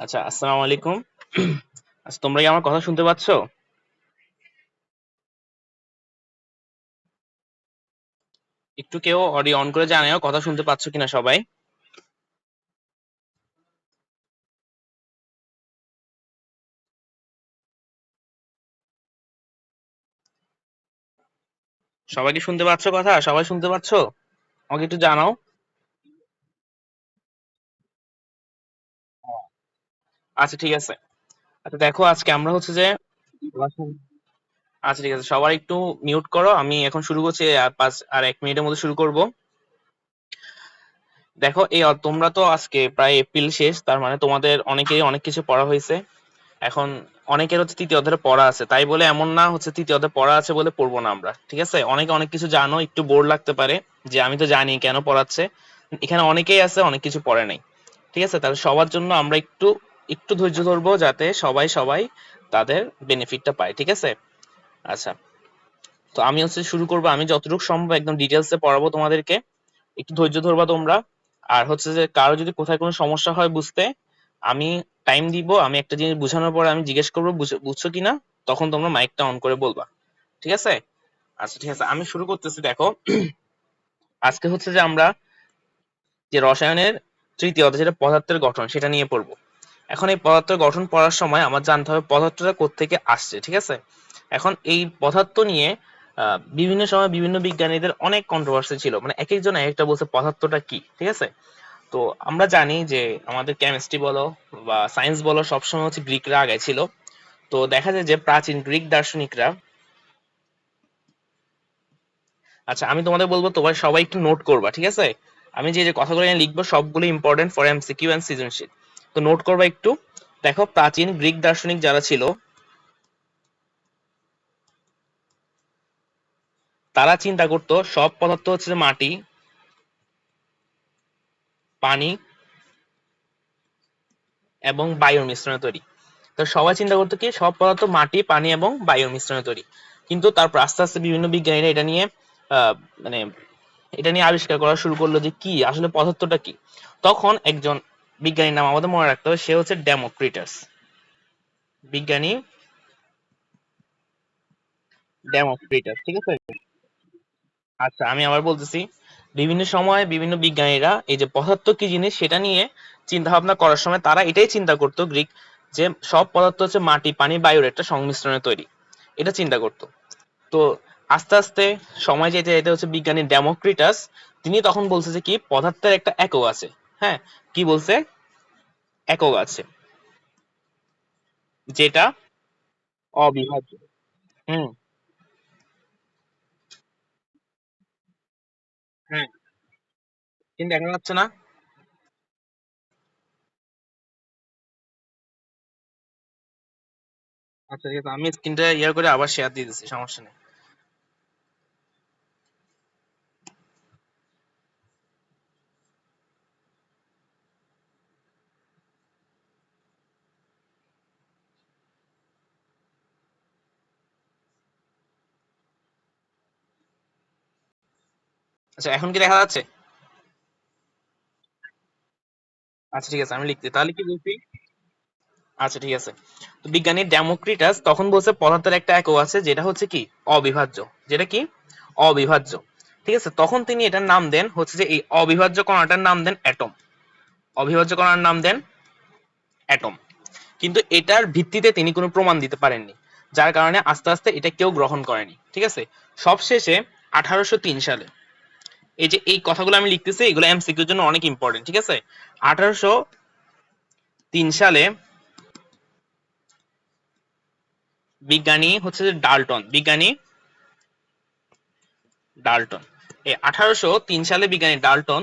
আচ্ছা, আসসালামু আলাইকুম। আচ্ছা, তোমরা কি আমার কথা শুনতে পাচ্ছো? একটু কেউ অডিও অন করে জানাও কথা শুনতে পাচ্ছ কিনা সবাই। সবাই কি শুনতে পাচ্ছ কথা? সবাই শুনতে পাচ্ছো? আমাকে একটু জানাও। আচ্ছা, ঠিক আছে। আচ্ছা, দেখো আজকে আমরা হচ্ছে যে আচ্ছা, ঠিক আছে, সবাই একটু মিউট করো। আমি এখন শুরু করছি, আর 1 মিনিটের মধ্যে শুরু করব। দেখো তোমরা তো আজকে প্রায় এপ্রিল শেষ, তার মানে তোমাদের অনেকেরই অনেক কিছু পড়া হয়েছে। এখন অনেকের হচ্ছে তৃতীয় অধ্যায়ে পড়া আছে, তাই বলে এমন না হচ্ছে তৃতীয় অধ্যায়ে পড়া আছে বলে পড়বো না আমরা, ঠিক আছে? অনেকে অনেক কিছু জানো, একটু বোর লাগতে পারে যে আমি তো জানি কেন পড়াচ্ছে। এখানে অনেকেই আছে অনেক কিছু পড়ে নাই, ঠিক আছে? তাহলে সবার জন্য আমরা একটু একটু ধৈর্য ধরবো যাতে সবাই সবাই তাদের বেনিফিটটা পায়, ঠিক আছে? আচ্ছা, তো আমি হচ্ছে শুরু করবো। আমি যতটুকু সম্ভব একদম ডিটেলসে পড়াবো তোমাদেরকে, একটু ধৈর্য ধরবা তোমরা। আর হচ্ছে যে কারো যদি কোথায় কোনো সমস্যা হয় বুঝতে, আমি টাইম দিব। আমি একটা জিনিস বুঝানোর পর আমি জিজ্ঞেস করবো বুঝছো কিনা, তখন তোমরা মাইকটা অন করে বলবা, ঠিক আছে? আচ্ছা, ঠিক আছে, আমি শুরু করতেছি। দেখো, আজকে হচ্ছে যে আমরা যে রসায়নের তৃতীয় অধ্যায় যেটা পদার্থের গঠন সেটা নিয়ে পড়বো। এখন এই পদার্থের গঠন পড়ার সময় আমার জানতে হবে পদার্থটা কোত্থেকে আসছে, ঠিক আছে? এখন এই পদার্থ নিয়ে বিভিন্ন সময় বিভিন্ন বিজ্ঞানীদের অনেক কন্ট্রোভার্সি ছিল, মানে এক একজন এক একটা বলছে পদার্থটা কি, ঠিক আছে? তো আমরা জানি যে আমাদের কেমিস্ট্রি বলো বা সায়েন্স বলো সবসময় হচ্ছে গ্রিকরা আগে ছিল। তো দেখা যায় যে প্রাচীন গ্রিক দার্শনিকরা, আচ্ছা আমি তোমাদের বলবো তোমার সবাই একটু নোট করবা, ঠিক আছে? আমি যে যে কথাগুলো এখানে লিখবো সবগুলো ইম্পর্টেন্ট ফর এমসিকিউ এন্ড সৃজনশীল, তো নোট করবা একটু। দেখো, প্রাচীন গ্রিক দার্শনিক যারা ছিল তারা চিন্তা করতো সব পদার্থ হচ্ছে যে মাটি, পানি এবং বায়ুর মিশ্রণে তৈরি। তো সবাই চিন্তা করতো কি সব পদার্থ মাটি, পানি এবং বায়ুর মিশ্রণে তৈরি। কিন্তু তারপর আস্তে আস্তে বিভিন্ন বিজ্ঞানীরা এটা নিয়ে আহ, মানে এটা নিয়ে আবিষ্কার করা শুরু করলো যে কি আসলে পদার্থটা কি। তখন একজন বিজ্ঞানীর নাম আমাদের মনে রাখতে হবে, সে হচ্ছে ডেমোক্রিটাস। বিজ্ঞানী ডেমোক্রিটাস, ঠিক আছে? আচ্ছা, আমি আবার বলতেছি, বিভিন্ন সময় বিভিন্ন বিজ্ঞানীরা এই যে পদার্থ কি জিনিস সেটা নিয়ে চিন্তা ভাবনা করার সময় তারা এটাই চিন্তা করতো গ্রিক, যে সব পদার্থ হচ্ছে মাটি, পানি, বায়ুর একটা সংমিশ্রণে তৈরি, এটা চিন্তা করতো। তো আস্তে আস্তে সময় যেতে যেতে হচ্ছে বিজ্ঞানী ডেমোক্রিটাস, তিনি তখন বলছে যে কি পদার্থের একটা একক আছে। হ্যাঁ, কি বলছে? একক আছে যেটা অবিভাজ্য। হুম। হ্যাঁ, কিন্তু দেখা যাচ্ছে না। আচ্ছা, ঠিক আছে, আমি স্ক্রিনটা ইয়ার করে আবার শেয়ার দিয়ে দিচ্ছি, সমস্যা নেই। আচ্ছা, এখন কি দেখা যাচ্ছে? আচ্ছা, ঠিক আছে, আমি লিখতে তাহলে কি বলছি। আচ্ছা, ঠিক আছে। তো বিজ্ঞানী ডেমোক্রিটাস তখন বলছে পদার্থের একটা একক আছে যেটা হচ্ছে কি অবিভাজ্য। যেটা কি অবিভাজ্য, ঠিক আছে? তখন তিনি এটার নাম দেন হচ্ছে যে এই অবিভাজ্য কণাটার নাম দেন অ্যাটম। অবিভাজ্য কণার নাম দেন অ্যাটম। কিন্তু এটার ভিত্তিতে তিনি কোনো প্রমাণ দিতে পারেননি, যার কারণে আস্তে আস্তে এটা কেউ গ্রহণ করেনি, ঠিক আছে? সবশেষে 1803 সালে, এই যে এই কথাগুলো আমি লিখতেছি এগুলো এমসিকিউর জন্য অনেক ইম্পর্টেন্ট, ঠিক আছে? 1803 সালে বিজ্ঞানী হচ্ছে যে ডাল্টন। এই 1803 সালে বিজ্ঞানী ডাল্টন,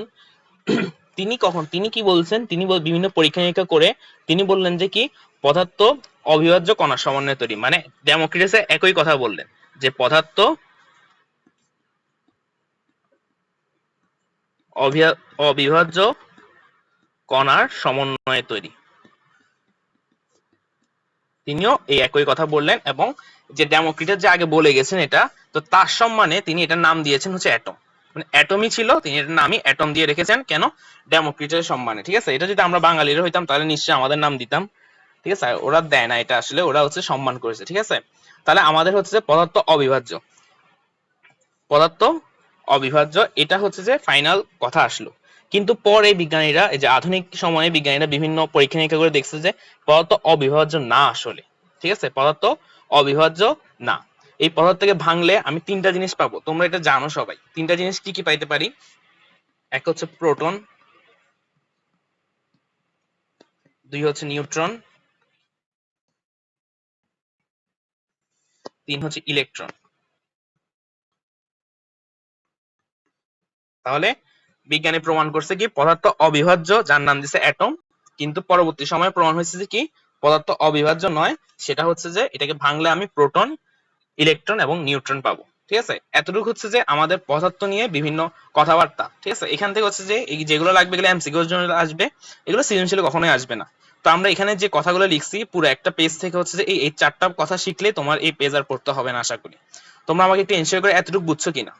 তিনি কি বলছেন, তিনি বিভিন্ন পরীক্ষা নিরীক্ষা করে তিনি বললেন যে কি পদার্থ অবিভাজ্য কণার সমন্বয়ে তৈরি, মানে ডেমোক্রিটাসে একই কথা বললেন যে পদার্থ অবিভাজ্য কণার সমন্বয়ে তৈরি। তিনিও এই একই কথা বললেন, এবং যে ডেমোক্রিটাস যে আগে বলে গেছেন এটা, তো তার সম্মানে তিনি এটার নাম দিয়েছেন হচ্ছে অ্যাটম। মানে অ্যাটমই ছিল, তিনি এটার নামই অ্যাটম দিয়ে রেখেছেন। কেন? ডেমোক্রিটাসের সম্মানে। ঠিক আছে, এটা যদি আমরা বাঙালিরা হইতাম তাহলে নিশ্চয়ই আমাদের নাম দিতাম। ঠিক আছে, ওরা দেয় না, এটা আসলে ওরা হচ্ছে সম্মান করেছে। ঠিক আছে, তাহলে আমাদের হচ্ছে যে পদার্থ অবিভাজ্য, পদার্থ অবিভাজ্য, এটা হচ্ছে যে ফাইনাল কথা আসলো। কিন্তু পরে বিজ্ঞানীরা, এই যে আধুনিক সময়ে বিজ্ঞানীরা বিভিন্ন পরীক্ষা নিরীক্ষা করে দেখছে যে পদার্থ অবিভাজ্য না আসলে। ঠিক আছে, পদার্থ অবিভাজ্য না। এই পদার্থকে ভাঙলে আমি তিনটা জিনিস পাবো, তোমরা এটা জানো সবাই। তিনটা জিনিস কি কি পাইতে পারি? এক হচ্ছে প্রোটন, দুই হচ্ছে নিউট্রন, তিন হচ্ছে ইলেকট্রন। তাহলে বিজ্ঞানী প্রমাণ করছে কি পদার্থ অবিভাজ্য, যার নাম দিছে অ্যাটম। কিন্তু পরবর্তী সময়ে প্রমাণ হয়েছে যে কি পদার্থ অবিভাজ্য নয়, সেটা হচ্ছে যে এটাকে ভাঙলে আমি প্রোটন, ইলেকট্রন এবং নিউট্রন পাবো। ঠিক আছে, এতটুকু হচ্ছে যে আমাদের পদার্থ নিয়ে বিভিন্ন কথাবার্তা। ঠিক আছে, এখান থেকে হচ্ছে যে এই যেগুলো লাগবে এগুলো এমসিকিউ এর জন্য আসবে, এগুলো সৃজনশীল কখনোই আসবে না। তো আমরা এখানে যে কথাগুলো লিখছি পুরো একটা পেজ থেকে হচ্ছে যে এই চারটা কথা শিখলে তোমার এই পেজ আর পড়তে হবে না আশা করি। তোমরা আমাকে একটু এনশিওর করে এতটুকু বুঝছো কিনা।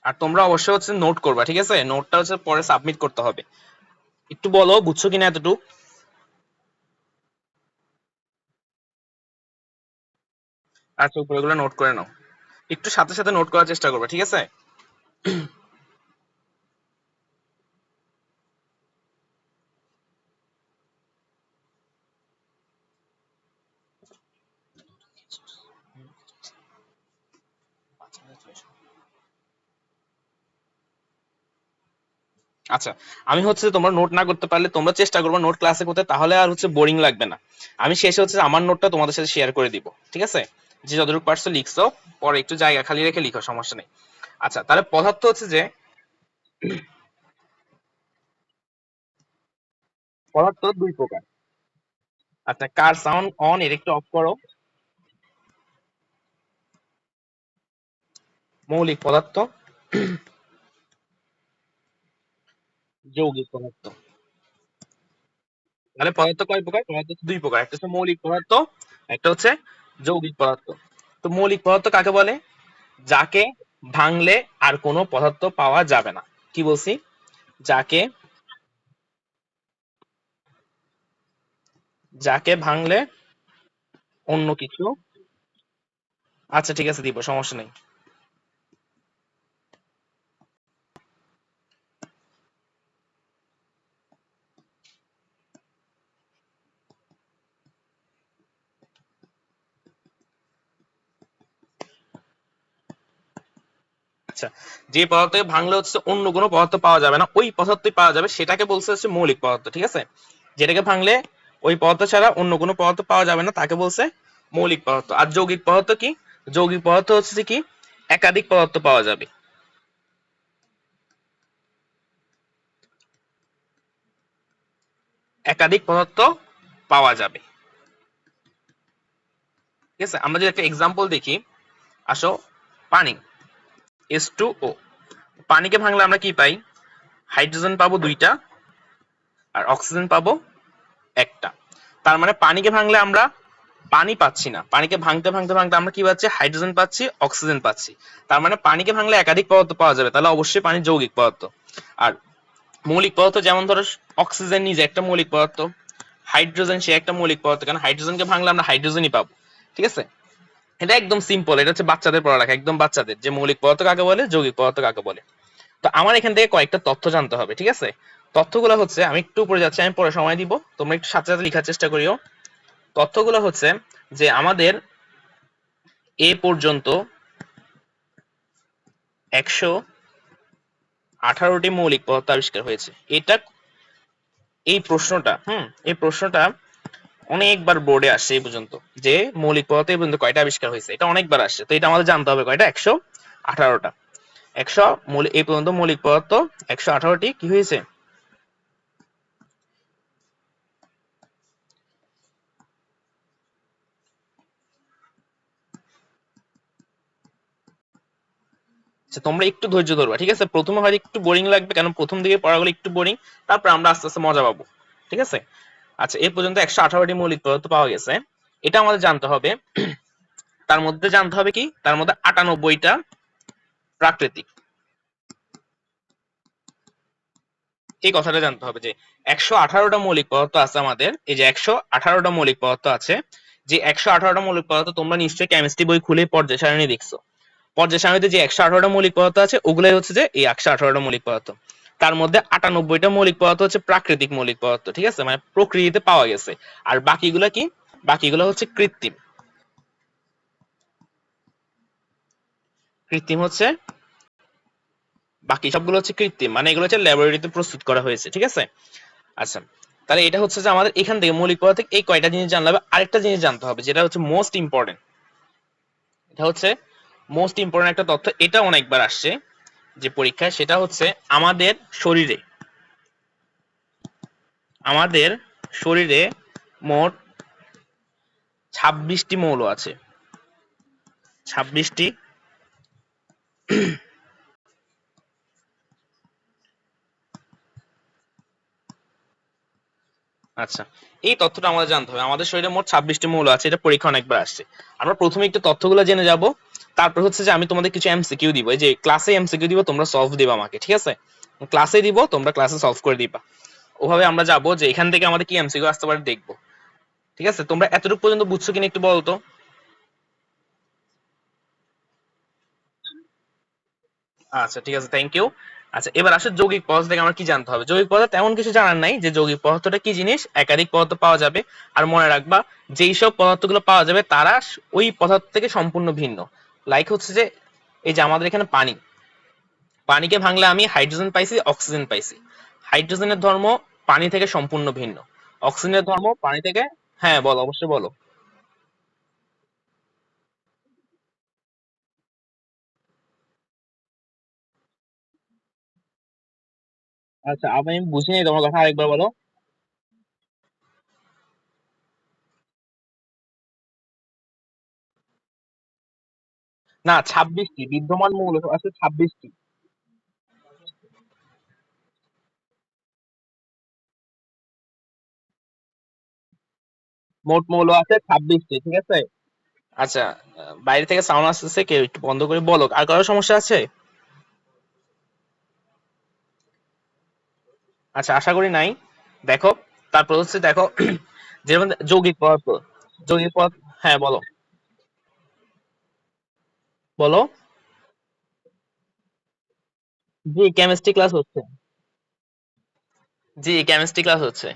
আর তোমরা অবশ্যই হচ্ছে নোট করবা। ঠিক আছে, নোটটা হচ্ছে পরে সাবমিট করতে হবে। একটু বলো বুঝছো কিনা এতটুকু। আচ্ছা, উপরেগুলো নোট করে নাও, একটু সাথে সাথে নোট করার চেষ্টা করবে। ঠিক আছে। আচ্ছা, আমি হচ্ছে তোমরা নোট না করতে পারলে তোমরা চেষ্টা করবে নোট ক্লাসে করতে, তাহলে আর হচ্ছে বোরিং লাগবে না। আমি শেষে হচ্ছে আমার নোটটা তোমাদের সাথে শেয়ার করে দিব। ঠিক আছে, যে যতটুকু পারছো লিখছো, পরে একটু জায়গা খালি রেখে লিখো, সমস্যা নেই। আচ্ছা, তাহলে পদার্থ হচ্ছে যে পদার্থ দুই প্রকার। আচ্ছা, কার সাউন্ড অন, এর একটু অফ করো। মৌলিক পদার্থ, যৌগিক পদার্থ। তাহলে পদার্থ কয় প্রকার? পদার্থ হচ্ছে দুই প্রকার, একটা হচ্ছে মৌলিক পদার্থ, একটা হচ্ছে যৌগিক পদার্থ। তো মৌলিক পদার্থ কাকে বলে? যাকে ভাঙলে আর কোনো পদার্থ পাওয়া যাবে না। কি বলছি? যাকে, যাকে ভাঙলে অন্য কিছু। আচ্ছা ঠিক আছে, দিব, সমস্যা নেই। আচ্ছা, যে পদার্থকে ভাঙলে হচ্ছে অন্য কোনো পদার্থ পাওয়া যাবে না, ওই পদার্থই পাওয়া যাবে, সেটাকে বলছে হচ্ছে মৌলিক পদার্থ। ঠিক আছে, যেটাকে ভাঙলে ওই পদার্থ ছাড়া অন্য কোনো পদার্থ পাওয়া যাবে না, তাকে বলছে মৌলিক পদার্থ। আর যৌগিক পদার্থ কি? যৌগিক পদার্থ হচ্ছে যে কি একাধিক পদার্থ পাওয়া যাবে, একাধিক পদার্থ পাওয়া যাবে। ঠিক আছে, আমরা যদি একটা এক্সাম্পল দেখি, আসো, পানি, H2O। পানিকে ভাঙলে আমরা কি পাই? হাইড্রোজেন পাবো দুইটা, আর অক্সিজেন পাবো একটা। তার মানে পানিকে ভাঙলে আমরা পানি পাচ্ছি না, পানিকে ভাঙতে ভাঙতে ভাঙতে আমরা কি পাচ্ছি? হাইড্রোজেন পাচ্ছি, অক্সিজেন পাচ্ছি। তার মানে পানিকে ভাঙলে একাধিক পদার্থ পাওয়া যাবে, তাহলে অবশ্যই পানি যৌগিক পদার্থ। আর মৌলিক পদার্থ যেমন ধরো অক্সিজেন নিজে একটা মৌলিক পদার্থ, হাইড্রোজেন সে একটা মৌলিক পদার্থ, কারণ হাইড্রোজেনকে ভাঙলে আমরা হাইড্রোজেনই পাবো। ঠিক আছে, এটা একদম সিম্পল, এটা হচ্ছে বাচ্চাদের পড়ালেখা, একদম বাচ্চাদের, যে মৌলিক পদার্থ কাকে বলে, যৌগিক পদার্থ কাকে বলে। তো আমার এখান থেকে কয়েকটা তথ্য জানতে হবে। ঠিক আছে, তথ্যগুলো হচ্ছে, আমি একটু উপরে যাচ্ছি, আমি পরে সময় দিব, তোমরা একটু সাথে সাথে লেখার চেষ্টা করিও। তথ্যগুলো হচ্ছে যে আমাদের এ পর্যন্ত 118টি মৌলিক পদার্থ আবিষ্কার হয়েছে। এটা, এই প্রশ্নটা, এই প্রশ্নটা অনেকবার বোর্ডে আসছে এই পর্যন্ত, যে মৌলিক পদার্থ এই পর্যন্ত কয়টা আবিষ্কার হয়েছে, এটা অনেকবার আসছে। তো এটা আমাদের জানতে হবে কয়টা, 118টা। 100 এই পর্যন্ত মৌলিক পদার্থ 118টি কি হয়েছে। আচ্ছা, তোমরা একটু ধৈর্য ধরবা। ঠিক আছে, প্রথমে হয়তো একটু বোরিং লাগবে, কারণ প্রথম দিকে পড়াগুলো একটু বোরিং, তারপর আমরা আস্তে আস্তে মজা পাবো। ঠিক আছে, আচ্ছা, এ পর্যন্ত 118টি মৌলিক পদার্থ পাওয়া গেছে। এটা আমাদের জানতে হবে। তার মধ্যে জানতে হবে কি, তার মধ্যে 98টা প্রাকৃতিক। এই কথাটা জানতে হবে যে 118টা মৌলিক পদার্থ আছে আমাদের। এই যে 118টা মৌলিক পদার্থ আছে, যে 118টা মৌলিক পদার্থ তোমরা নিশ্চয়ই কেমিস্ট্রি বই খুলে পর্যায় সারণী দেখছো। পর্যায় সারণীতে যে 118টা মৌলিক পদার্থ আছে ওগুলাই হচ্ছে যে এই 118টা মৌলিক পদার্থ। তার মধ্যে 98টা মৌলিক পদার্থ হচ্ছে প্রাকৃতিক মৌলিক পদার্থ, ঠিক আছে, মানে প্রকৃতিতে পাওয়া গেছে। আর বাকিগুলা কি, বাকিগুলো হচ্ছে কৃত্রিম। কৃত্রিম হচ্ছে, বাকি সবগুলো হচ্ছে কৃত্রিম, মানে এগুলো হচ্ছে ল্যাবরেটরিতে প্রস্তুত করা হয়েছে, ঠিক আছে। আচ্ছা, তাহলে এটা হচ্ছে যে আমাদের এখান থেকে মৌলিক পদার্থ থেকে এই কয়টা জিনিস জানলে হবে। আরেকটা জিনিস জানতে হবে যেটা হচ্ছে মোস্ট ইম্পর্টেন্ট। এটা হচ্ছে মোস্ট ইম্পর্টেন্ট একটা তথ্য, এটা অনেকবার আসছে যে পরীক্ষায়, সেটা হচ্ছে আমাদের শরীরে, আমাদের শরীরে মোট 26টি মৌল আছে। 26টি। আচ্ছা, এই তথ্যটা আমাদের জানতে হবে। আমাদের শরীরে মোট 26টি মৌল আছে, এটা পরীক্ষা অনেকবার আসছে। আমরা প্রথমে একটু তথ্যগুলো জেনে যাব, তারপর হচ্ছে যে আমি তোমাদের কিছু এমসিকিউ দিব। এই যে ক্লাসে এমসিকিউ দিব, তোমরা সলভ দিবা আমাকে, ঠিক আছে। ক্লাসে দিব, তোমরা ক্লাসে সলভ করে দিবা। ওভাবে আমরা যাবো যে এখান থেকে আমাদের কি এমসিকিউ আসতে পারে দেখবো, ঠিক আছে। তোমরা এতটুকু পর্যন্ত বুঝছো কিনা একটু বলো তো। আচ্ছা, ঠিক আছে, থ্যাংক ইউ। আচ্ছা, এবার আসলে যৌগিক পদার্থ থেকে আমার কি জানতে হবে। যৌগিক পদার্থ তেমন কিছু জানার নাই, যে যৌগিক পদার্থটা কি জিনিস, একাধিক পদার্থ পাওয়া যাবে। আর মনে রাখবা, যেই সব পদার্থগুলো পাওয়া যাবে তারা ওই পদার্থ থেকে সম্পূর্ণ ভিন্ন। লাইক হচ্ছে যে এই যে আমাদের এখানে পানি, পানিকে ভাঙলে আমি হাইড্রোজেন পাইছি, অক্সিজেন পাইছি। হাইড্রোজেনের ধর্ম পানি থেকে সম্পূর্ণ ভিন্ন, অক্সিজেনের ধর্ম পানি থেকে। হ্যাঁ বলো, অবশ্যই বলো। আচ্ছা, আমি বুঝিনি তোমার কথা, আরেকবার বলো। না, 26টি বিদ্যমান মৌল আছে, 26টি। মোট মৌল আছে 26টি, ঠিক আছে। আচ্ছা, বাইরে থেকে সাউন্ড আসতেছে, কেউ একটু বন্ধ করে বলো। আর কারো সমস্যা আছে? আচ্ছা, আশা করি নাই। দেখো, তারপর হচ্ছে দেখো যেমন যৌগিক পদার্থ, যৌগিক পদার্থ। হ্যাঁ বলো, বলো। জি, কেমিস্ট্রি ক্লাস হচ্ছে। জি, কেমিস্ট্রি ক্লাস হচ্ছে।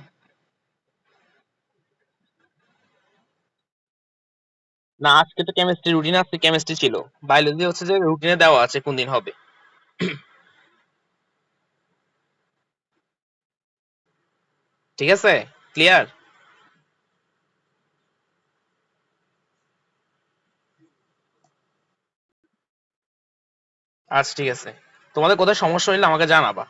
না, আজকে তো কেমিস্ট্রি রুটিন, আজকে কেমিস্ট্রি ছিল। বায়োলজি হচ্ছে যে রুটিনে দেওয়া আছে কোন দিন হবে। ঠিক আছে, ক্লিয়ার। আচ্ছা, ঠিক আছে, তোমাদের কোথায় সমস্যা হইলে আমাকে জানাবা।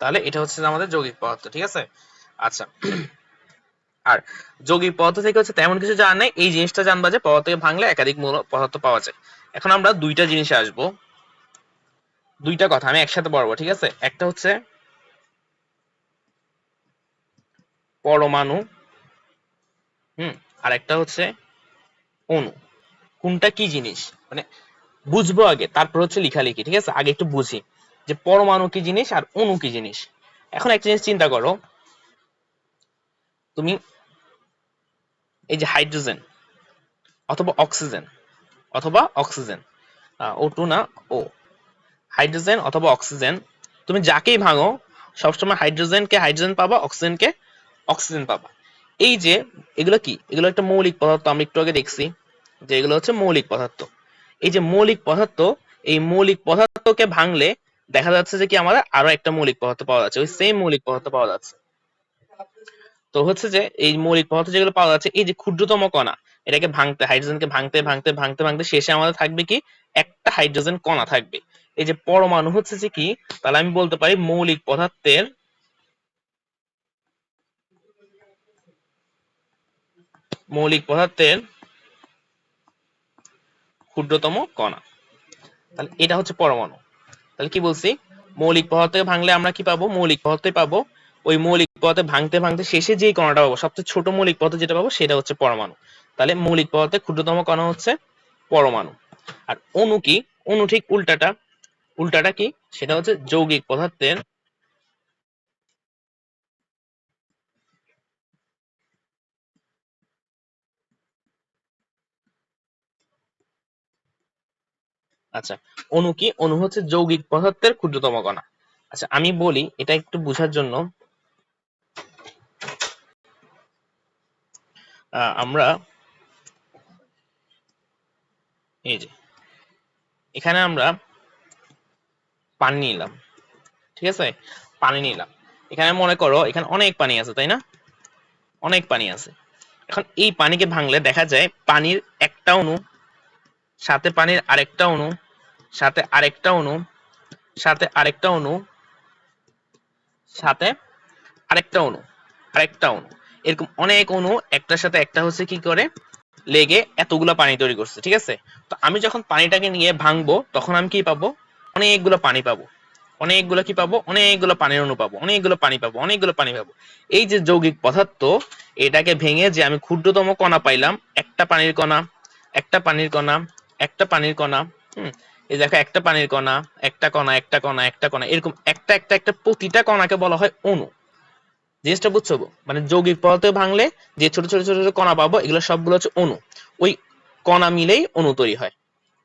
তাহলে এটা হচ্ছে যে আমাদের যৌগিক পদার্থ, ঠিক আছে। আচ্ছা, আর যৌগিক পদার্থ থেকে হচ্ছে তেমন কিছু জানা নাই, এই জিনিসটা জানবা যে পদার্থকে ভাঙলে একাধিক মৌল পদার্থ পাওয়া যায়। এখন আমরা দুইটা জিনিসে আসবো, দুইটা কথা আমি একসাথে বলবো, ঠিক আছে। একটা হচ্ছে পরমাণু, হুম, আর একটা হচ্ছে অণু। কোনটা কি জিনিস মানে বুঝবো আগে, তারপর হচ্ছে লেখালেখি, ঠিক আছে। আগে একটু বুঝি যে পরমাণু কি জিনিস আর অণু কি জিনিস। এখন একটা জিনিস চিন্তা করো, তুমি এই যে হাইড্রোজেন অথবা অক্সিজেন, অথবা অক্সিজেন, ও টু না, ও, হাইড্রোজেন অথবা অক্সিজেন, তুমি যাকেই ভাঙো সবসময় হাইড্রোজেনকে হাইড্রোজেন পাবা, অক্সিজেনকে অক্সিজেন পাবা। এই যে এগুলো কি, এগুলো একটা মৌলিক পদার্থ, আমরা একটু আগে দেখছি যে এগুলো হচ্ছে মৌলিক পদার্থ। এই যে মৌলিক পদার্থ, এই মৌলিক পদার্থকে ভাঙলে দেখা যাচ্ছে যে কি আমাদের আরো একটা মৌলিক পদার্থ পাওয়া যাচ্ছে, ওই সেম মৌলিক পদার্থ পাওয়া যাচ্ছে। তো হচ্ছে যে এই মৌলিক পদার্থ যেগুলো পাওয়া যাচ্ছে, এই যে ক্ষুদ্রতম কণা, এটাকে ভাঙতে, হাইড্রোজেনকে ভাঙতে ভাঙতে ভাঙতে ভাঙতে শেষে আমাদের থাকবে কি, একটা হাইড্রোজেন কণা থাকবে। এই যে পরমাণু হচ্ছে যে কি, তাহলে আমি বলতে পারি মৌলিক পদার্থের, মৌলিক পদার্থের ক্ষুদ্রতম কণা। তাহলে এটা হচ্ছে পরমাণু। তাহলে কি বলছি, মৌলিক পদার্থকে ভাঙলে আমরা কি পাবো, মৌলিক পদার্থই পাবো। ওই মৌলিক পদার্থে ভাঙতে ভাঙতে শেষে যেই কণাটা পাবো, সবচেয়ে ছোট মৌলিক পদার্থ যেটা পাবো সেটা হচ্ছে পরমাণু। তাহলে মৌলিক পদার্থের ক্ষুদ্রতম কণা হচ্ছে পরমাণু। আর অণু কি? অণু ঠিক উল্টাটা। উল্টাটা কি? সেটা হচ্ছে যৌগিক পদার্থের, আচ্ছা অণু কি? অণু হচ্ছে যৌগিক পদার্থের ক্ষুদ্রতম কণা। আচ্ছা আমি বলি এটা একটু বোঝার জন্য, আমরা এই যে এখানে আমরা পানি নিলাম, ঠিক আছে? পানি নিলাম, এখানে মনে করো এখানে অনেক পানি আছে, তাই না? অনেক পানি আছে। এখন এই পানিকে ভাঙলে দেখা যায় পানির একটা অণু, সাথে পানির আরেকটা অণু, সাথে আরেকটা অণু, সাথে আরেকটা অণু, সাথে আরেকটা অণু, আরেকটা অণু, এরকম অনেক অণু একটার সাথে একটা হচ্ছে কি করে লেগে এতগুলো পানি তৈরি করছে, ঠিক আছে? তো আমি যখন পানিটাকে নিয়ে ভাঙবো তখন আমি কি পাবো? অনেকগুলো পানি পাবো। অনেকগুলো কি পাবো? অনেকগুলো পানির অণু পাবো, অনেকগুলো পানি পাবো, অনেকগুলো পানি পাবো। এই যে যৌগিক পদার্থ, এটাকে ভেঙে যে আমি ক্ষুদ্রতম কণা পাইলাম, একটা পানির কণা, একটা পানির কণা, একটা পানির কণা, এই দেখো একটা পানির কণা, একটা কণা, একটা কণা, একটা কণা, এরকম একটা একটা একটা প্রতিটা কণাকে বলা হয় অণু। জিনিসটা বুঝছো? মানে যৌগিক পদার্থ ভাঙলে যে ছোট ছোট ছোট ছোট কণা পাবো, এগুলো সবগুলো হচ্ছে অণু। ওই কণা মিলেই অণু তৈরি হয়,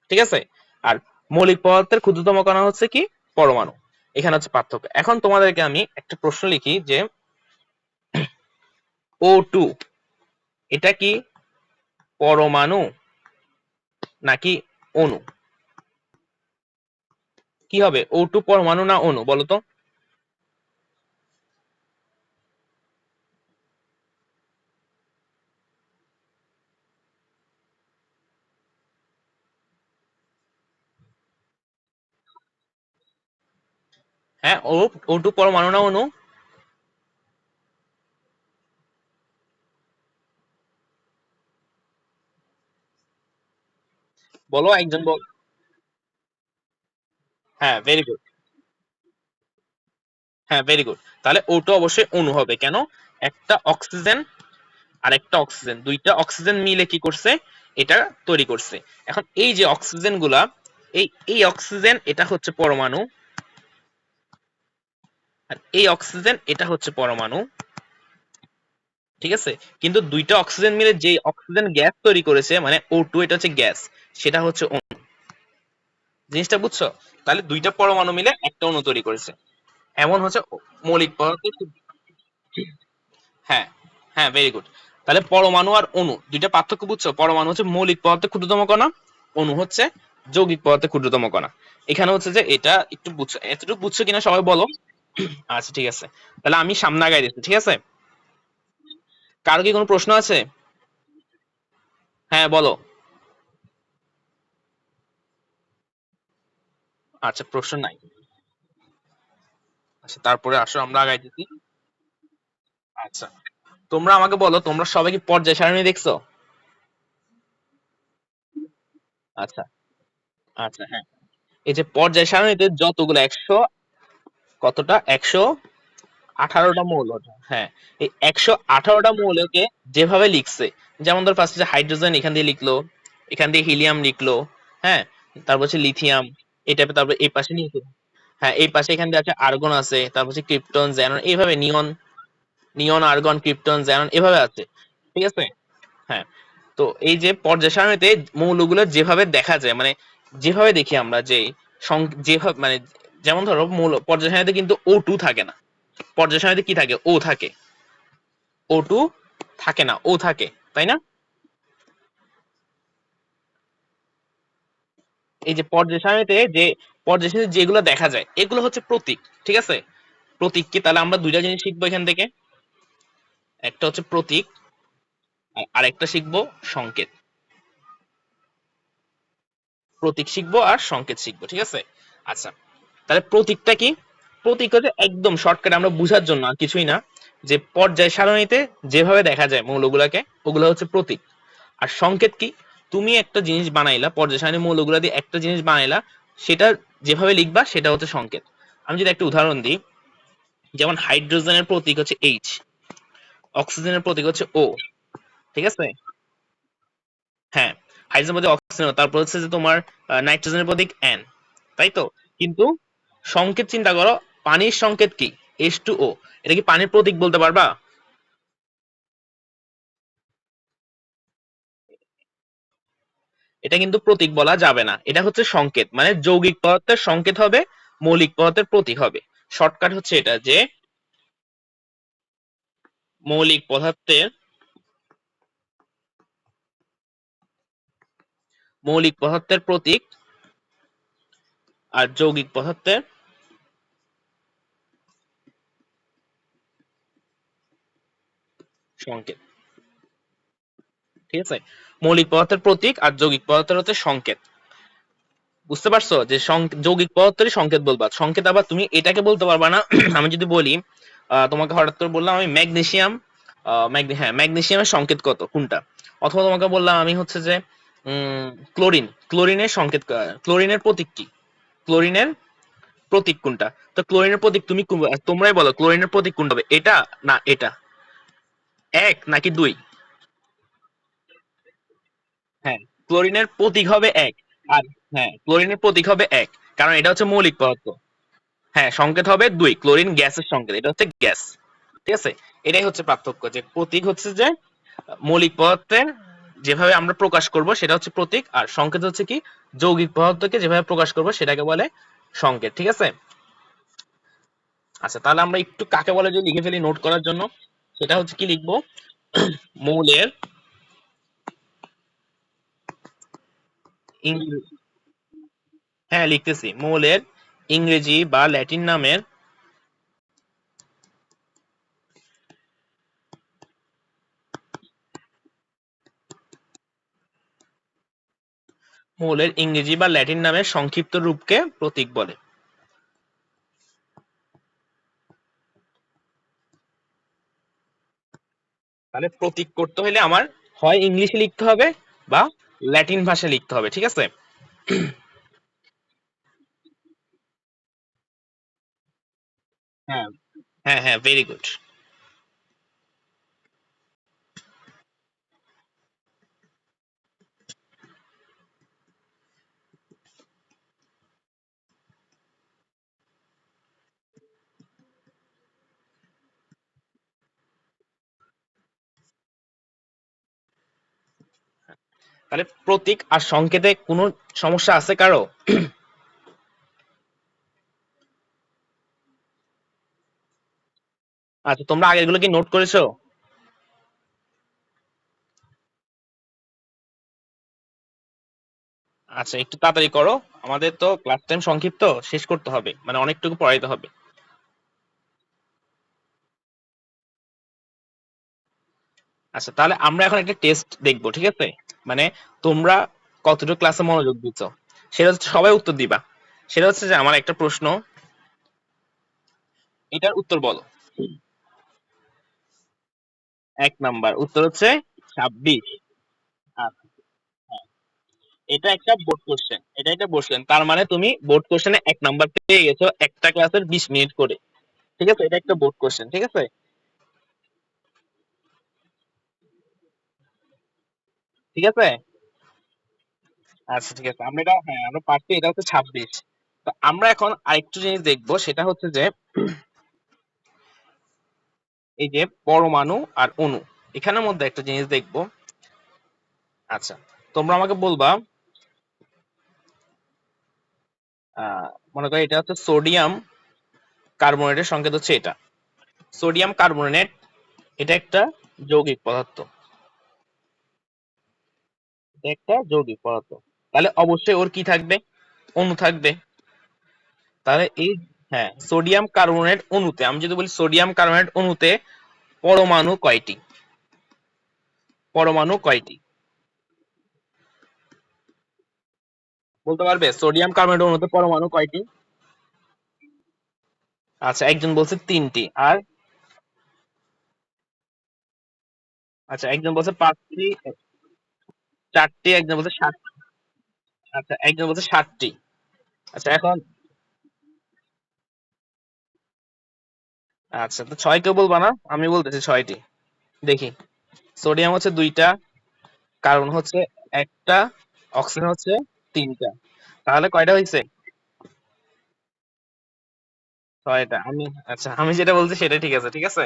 ঠিক আছে? আর মৌলিক পদার্থের ক্ষুদ্রতম কণা হচ্ছে কি? পরমাণু। এখানে হচ্ছে পার্থক্য। এখন তোমাদেরকে আমি একটা প্রশ্ন লিখি যে O2 এটা কি পরমাণু নাকি অণু? কি হবে? O2 পরমাণু না অণু বলো তো? হ্যাঁ, O2 পরমাণু না অণু? বলো একজন বল। হ্যাঁ ভেরি গুড। হ্যাঁ ভেরি গুড। তাহলে O2 অবশ্যই অণু হবে। কেন? একটা অক্সিজেন আর একটা অক্সিজেন, দুইটা অক্সিজেন মিলে কি করছে? এটা তৈরি করছে। এখন এই যে অক্সিজেন গুলা, এই এই অক্সিজেন এটা হচ্ছে পরমাণু, আর এই অক্সিজেন এটা হচ্ছে পরমাণু, ঠিক আছে? কিন্তু দুইটা অক্সিজেন মিলে যে অক্সিজেন গ্যাস তৈরি করেছে, মানে O2, এটা হচ্ছে গ্যাস, সেটা হচ্ছে অণু। জিনিসটা বুঝছো? তাহলে দুইটা পরমাণু মিলে একটা অণু তৈরি করেছে। এমন হচ্ছে মৌলিক পদার্থ। হ্যাঁ, হ্যাঁ ভেরি গুড। তাহলে পরমাণু আর অণু দুইটা পার্থক্য বুঝছো? পরমাণু হচ্ছে মৌলিক পদার্থের ক্ষুদ্রতম কণা, অণু হচ্ছে যৌগিক পদার্থের ক্ষুদ্রতম কণা। এখানে হচ্ছে যে এটা একটু বুঝছো, এতটুকু বুঝছো কিনা সবাই বলো? আচ্ছা ঠিক আছে, তাহলে আমি সামনে আগাই দিচ্ছি, ঠিক আছে? কারো কি কোনো প্রশ্ন আছে? হ্যাঁ বলো। আচ্ছা প্রশ্ন নাই। আচ্ছা তারপরে আসো আমরা আগাই দিচ্ছি। আচ্ছা তোমরা আমাকে বলো, তোমরা সবাই কি পর্যায় সারণী দেখছো? আচ্ছা, আচ্ছা হ্যাঁ, এই যে পর্যায় সারণীতে যতগুলো 100, কতটা 118টা মৌল, হ্যাঁ, এই 118টা মৌলকে যেভাবে লিখছে, যেমন ধর ফার্স্টে যে হাইড্রোজেন এখান দিয়ে লিখলো, এখান দিয়ে হিলিয়াম লিখলো, হ্যাঁ, তারপর হচ্ছে লিথিয়াম, এই টাইপের, তারপর এই পাশে নিয়ে, হ্যাঁ এই পাশে এখান দিয়ে আছে আর্গন আছে, তারপর হচ্ছে ক্রিপ্টন, জ্যানন, এইভাবে নিয়ন, নিয়ন আর্গন ক্রিপ্টন জ্যানন এভাবে আছে, ঠিক আছে? হ্যাঁ, তো এই যে পর্যায় সারণীতে মৌলগুলো যেভাবে দেখা যায়, মানে যেভাবে দেখি আমরা যে যেভাবে মানে, যেমন ধরো মৌল পর্যায় সারণীতে কিন্তু O2 থাকে না, পর্যায় সারণীতে কি থাকে? ও থাকে। O2 থাকে না, ও থাকে, তাই না? এই যে পর্যায় সারণীতে যে পর্যায় সারণীতে যেগুলো দেখা যায় এগুলো হচ্ছে প্রতীক, ঠিক আছে? প্রতীক কি? তাহলে আমরা দুইটা জিনিস শিখবো এখান থেকে, একটা হচ্ছে প্রতীক আর আরেকটা শিখবো সংকেত। প্রতীক শিখবো আর সংকেত শিখবো, ঠিক আছে? আচ্ছা তাহলে প্রতীকটা কি? প্রতীক হচ্ছে একদম শর্টকাট আমরা বুঝার জন্য, আর কিছুই না, যে পর্যায় সারণীতে যেভাবে দেখা যায় মৌলগুলাকে, ওগুলো হচ্ছে প্রতীক। আর সংকেত কি? তুমি একটা জিনিস বানাইলা, পর্যায় সারণী মৌলগুলা দিয়ে একটা জিনিস বানাইলা, সেটা যেভাবে লিখবা সেটা হচ্ছে সংকেত। আমি যদি একটা উদাহরণ দিই, যেমন হাইড্রোজেনের প্রতীক হচ্ছে এইচ, অক্সিজেনের প্রতীক হচ্ছে ও। ঠিক আছে? হ্যাঁ, হাইড্রোজেনের প্রতীক অক্সিজেন, তারপর হচ্ছে যে তোমার নাইট্রোজেনের প্রতীক এন, তাই তো? কিন্তু সংকেত চিন্তা করো, পানির সংকেত কি? H2O। এটা কি পানির প্রতীক বলতে পারবা? এটা কিন্তু প্রতীক বলা যাবে না, এটা হচ্ছে সংকেত। মানে যৌগিক পদার্থের সংকেত হবে, মৌলিক পদার্থের প্রতীক হবে। শর্টকাট হচ্ছে এটা যে মৌলিক পদার্থের প্রতীক আর যৌগিক পদার্থের সংকেত। ঠিক আছে? মৌলিক পদার্থের প্রতীক আর যৌগিক পদার্থের হচ্ছে সংকেত। বুঝতে পারছো যে যৌগিক পদার্থেরই সংকেত বলবা। সংকেত আবার তুমি এটাকে বলতে পারবা না। আমি যদি বলি তোমাকে হঠাৎ করে বললাম আমি ম্যাগনেসিয়াম, হ্যাঁ ম্যাগনেসিয়ামের সংকেত কত কোনটা, অথবা তোমাকে বললাম আমি হচ্ছে যে ক্লোরিন, ক্লোরিনের সংকেত, ক্লোরিনের প্রতীক কি, ক্লোরিনের প্রতীক কোনটা? তো ক্লোরিনের প্রতীক তুমি তোমরাই বলো ক্লোরিনের প্রতীক কোনটা হবে, এটা না এটা, এক নাকি দুই? হ্যাঁ, ক্লোরিনের প্রতীক হবে এক। আর হ্যাঁ, ক্লোরিনের প্রতীক হবে এক, কারণ এটা হচ্ছে মৌলিক পদার্থ। হ্যাঁ, সংকেত হবে দুই, ক্লোরিন গ্যাসের সংকেত, এটা হচ্ছে গ্যাস। ঠিক আছে? এটাই হচ্ছে পার্থক্য, যে প্রতীক হচ্ছে যে মৌলিক পদার্থের যেভাবে আমরা প্রকাশ করব সেটা হচ্ছে প্রতীক, আর সংকেত হচ্ছে কি যৌগিক পদার্থকে যেভাবে প্রকাশ করব সেটাকে বলে সংকেত। ঠিক আছে? আচ্ছা, তাহলে আমরা একটু কাকে বলে যদি লিখে ফেলি নোট করার জন্য, সেটা হচ্ছে কি লিখবো, মৌলের হ্যাঁ লিখতেছি, মৌলের ইংরেজি বা ল্যাটিন নামের, মৌলের ইংরেজি বা ল্যাটিন নামের সংক্ষিপ্ত রূপকে প্রতীক বলে। তাহলে প্রতীক করতে হলে আমার হয় ইংলিশে লিখতে হবে বা ল্যাটিন ভাষায় লিখতে হবে। ঠিক আছে? হ্যাঁ, হ্যাঁ, হ্যাঁ, ভেরি গুড। তাহলে প্রতীক আর সংকেতে কোনো সমস্যা আছে কারো? আচ্ছা, তোমরা আগের গুলো কি নোট করেছো? আচ্ছা, একটু তাড়াতাড়ি করো, আমাদের তো ক্লাস টাইম সংক্ষিপ্ত, শেষ করতে হবে, মানে অনেকটুকু পড়াইতে হবে। আচ্ছা, তাহলে আমরা এখন একটা টেস্ট দেখবো, ঠিক আছে? মানে তোমরা কতটুকু ক্লাসে মনোযোগ দিচ্ছ সেটা হচ্ছে, সবাই উত্তর দিবা। সেটা হচ্ছে যে আমার একটা প্রশ্ন, এটার উত্তর বলো। এক নাম্বার উত্তর হচ্ছে 26। আচ্ছা, এটা একটা বোর্ড কোশ্চেন, এটা একটা বোর্ড কোশ্চেন, তার মানে তুমি বোর্ড কোশ্চেনে এক নাম্বার পেয়ে গেছো একটা ক্লাসের 20 মিনিট করে। ঠিক আছে? এটা একটা বোর্ড কোশ্চেন। ঠিক আছে? ঠিক আছে? আচ্ছা, ঠিক আছে, আমরা এটা, হ্যাঁ আমরা পারছি, এটা হচ্ছে 26। তো আমরা এখন আরেকটু জিনিস দেখবো, সেটা হচ্ছে যে এই যে পরমাণু আর অণু, এখানের মধ্যে একটা জিনিস দেখবো। আচ্ছা, তোমরা আমাকে বলবা, মনে করো এটা হচ্ছে সোডিয়াম কার্বনেটের সংকেত হচ্ছে এটা, সোডিয়াম কার্বনেট, এটা একটা যৌগিক পদার্থ, এটা একটা যৌগিক পদার্থ। তাহলে অবশ্যই ওর কি থাকবে, অণু থাকবে। তাহলে এই, হ্যাঁ, সোডিয়াম কার্বনেট অণুতে, আমি যদি বলি সোডিয়াম কার্বনেট অণুতে পরমাণু কয়টি, পরমাণু কয়টি বলতে পারবে? সোডিয়াম কার্বনেট অণুতে পরমাণু কয়টি? আচ্ছা, একজন বলছে 3টি, আর আচ্ছা একজন বলছে 5টি, 4টি, একজন বলছে 7। আচ্ছা, একজন বলছে 7টি। আচ্ছা এখন, আচ্ছা, তো ছয় কেউ বলবা না, আমি বলতেছি ছয়টি। দেখি, সোডিয়াম হচ্ছে দুইটা, কার্বন হচ্ছে একটা, অক্সিজেন হচ্ছে তিনটা। তাহলে কয়টা হয়েছে? ছয়টা। আচ্ছা, আমি যেটা বলছি সেটা ঠিক আছে, ঠিক আছে,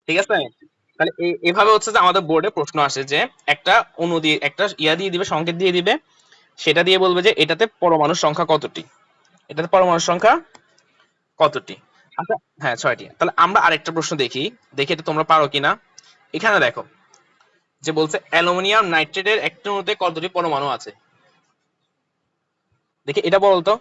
ঠিক আছে। তাহলে এভাবে হচ্ছে যে আমাদের বোর্ডে প্রশ্ন আসে যে একটা অণু দিয়ে একটা দিয়ে দিবে, সংকেত দিয়ে দিবে, সেটা দিয়ে বলবে যে এটাতে পরমাণুর সংখ্যা কতটি, এটাতে পরমাণুর সংখ্যা কতটি। আচ্ছা, হ্যাঁ, ছয়টি। তাহলে আমরা আরেকটা প্রশ্ন দেখি, দেখি এটা তোমরা পারো কিনা। এখানে দেখো, যে বলছে অ্যালুমিনিয়াম নাইট্রেটের একটি অণুতে কতটি পরমাণু আছে। দেখি এটা বলতো।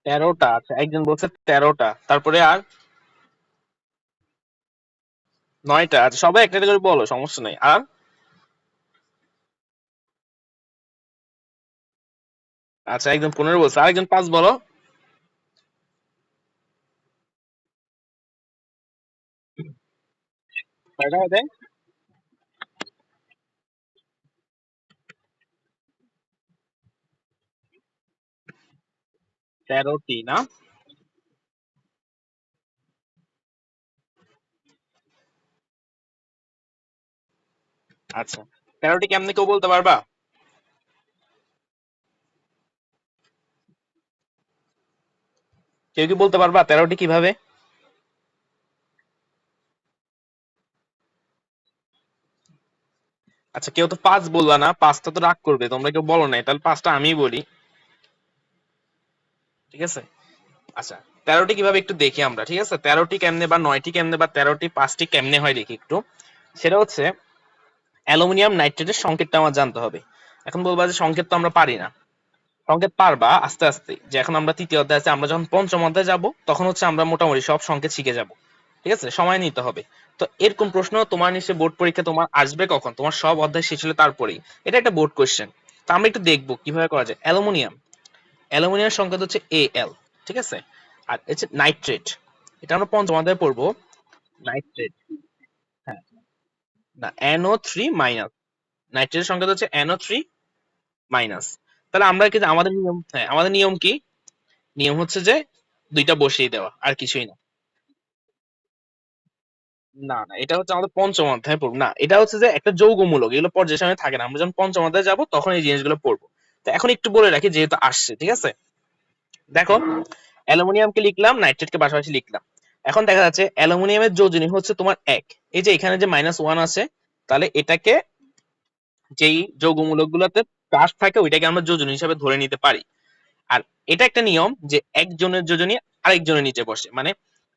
13টা। আচ্ছা, একজন বলছে 13টা, তারপরে আর 9টা। আচ্ছা, সবাই একটা একটা করে বলো, সমস্যা নেই। আর আচ্ছা, একজন 15 বলছে, আরেকজন 5 বলো। কয়টা হবে? 13টি না? আচ্ছা, 13টি কেমনে কেউ বলতে পারবা? কেউ কি বলতে পারবা 13টি কিভাবে? আচ্ছা, কেউ তো 5 বললা না, 5টা তো রাগ করবে, তোমরা কেউ বলো নাই, তাহলে 5টা আমিই বলি, ঠিক আছে। আচ্ছা, 13টি কিভাবে একটু দেখি আমরা, ঠিক আছে। 13টি কেমনে বা 9টি কেমনে বা 13টি 5টি কেমনে হয় দেখি একটু। সেটা হচ্ছে অ্যালুমিনিয়াম নাইট্রেটের সংকেতটা আমার জানতে হবে। এখন বলবা যে সংকেত তো আমরা পারি না। সংকেত পারবা আস্তে আস্তে, যে এখন আমরা তৃতীয় অধ্যায় আছে, আমরা যখন পঞ্চম অধ্যায়ে যাব তখন হচ্ছে আমরা মোটামুটি সব সংকেত শিখে যাব, ঠিক আছে, সময় নিতে হবে। তো এরকম প্রশ্ন তোমার নিশ্চয়ই বোর্ড পরীক্ষা তোমার আসবে কখন, তোমার সব অধ্যায় শেষ হলে তারপরেই। এটা একটা বোর্ড কোশ্চেন। তো আমরা একটু দেখবো কিভাবে করা যায়। অ্যালুমিনিয়াম, অ্যালুমিনিয়াম সংকেত হচ্ছে এল, ঠিক আছে। আর হচ্ছে নাইট্রেট, এটা আমরা পঞ্চম অধ্যায়ে পড়বো। নাইট্রেট, হ্যাঁ, না, NO3 মাইনাস, নাইট্রেটের সংকেত হচ্ছে NO3 মাইনাস। তাহলে আমরা কি, আমাদের নিয়ম, হ্যাঁ, আমাদের নিয়ম কি, নিয়ম হচ্ছে যে দুইটা বসিয়ে দেওয়া, আর কিছুই না। না না, এটা হচ্ছে আমাদের পঞ্চম অধ্যায় পড়বো না, এটা হচ্ছে যে একটা যৌগমূলক, এগুলো পর্যায় সারণী থাকে না, আমরা যখন পঞ্চম অধ্যায়ে যাবো তখন এই জিনিসগুলো পড়বো। তো এখন একটু বলে রাখি যেহেতু আসছে, ঠিক আছে। দেখো, অ্যালুমিনিয়ামকে লিখলাম, নাইট্রেটকে পাশাপাশি লিখলাম। এখন দেখা যাচ্ছে অ্যালুমিনিয়ামের যোজনী হচ্ছে তোমার এক, এই যে এখানে যে -1 আছে, তাহলে এটাকে, যেই যৌগমূলক গুলোতে প্লাস থাকে ওইটাকে আমরা যোজনী হিসাবে ধরে নিতে পারি। আর এটা একটা নিয়ম যে একজনের যোজনী আরেকজনের নিচে বসে, মানে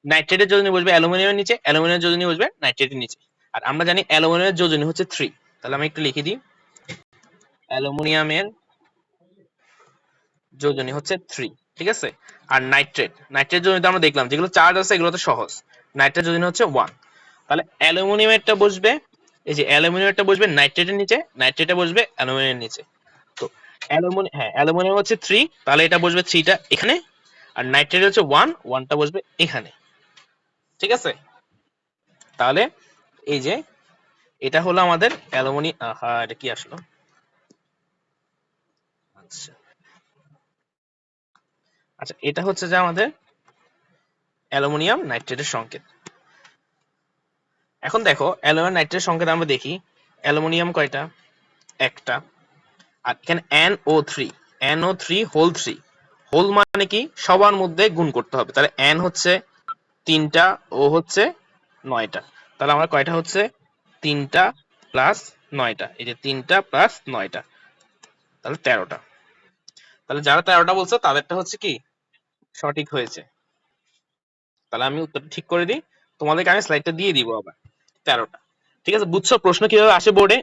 নাইট্রেটের যোজনী বসবে অ্যালুমিনিয়ামের নিচে, অ্যালুমিনিয়ামের যোজনী বসবে নাইট্রেটের নিচে। আর আমরা জানি অ্যালুমিনিয়ামের যোজনী হচ্ছে 3, তাহলে আমি একটু লিখে দিই, অ্যালুমিনিয়ামের যোজনী হচ্ছে 3, ঠিক আছে। আর নাইট্রেট, নাইট্রেট যোজনীতে আমরা দেখলাম যেগুলো চার্জ আছে এগুলো তো সহজ, নাইট্রেট যোজনী হচ্ছে 1। তাহলে অ্যালুমিনিয়ামেরটা বসবে, এই যে অ্যালুমিনিয়ামটা বসবে নাইট্রেটের নিচে, নাইট্রেটটা বসবে অ্যালুমিনিয়ামের নিচে। তো অ্যালুমিনিয়াম, হ্যাঁ, অ্যালুমিনিয়াম হচ্ছে 3, তাহলে এটা বসবে 3টা এখানে। আর নাইট্রেট হচ্ছে 1, 1টা বসবে এখানে, ঠিক আছে। তাহলে এই যে এটা হলো আমাদের অ্যালুমিনিয়াম, আহা এটা কি আসলো, আচ্ছা, আচ্ছা, এটা হচ্ছে যে আমাদের অ্যালুমিনিয়াম নাইট্রেটের সংকেত। এখন দেখো অ্যালুমিনিয়াম নাইট্রেটের সংকেত আমরা দেখি, অ্যালুমিনিয়াম কয়টা, একটা। আর এখানে NO3, NO3 হোল 3, হোল মানে কি সবার মধ্যে গুণ করতে হবে, তাহলে N হচ্ছে 3টা, ও হচ্ছে 9টা। তাহলে আমরা কয়টা হচ্ছে, 3টা প্লাস 9টা, এই যে 3টা প্লাস 9টা, তাহলে 13টা। তাহলে যারা 13টা বলছো তাদেরটা হচ্ছে কি সঠিক হয়েছে। তাহলে আমি উত্তরটা ঠিক করে দিই, তোমাদেরকে আমি স্লাইডটা দিয়ে দিব আবার। 13টা, ঠিক আছে। বুঝছো প্রশ্ন কিভাবে আসে বোর্ডে?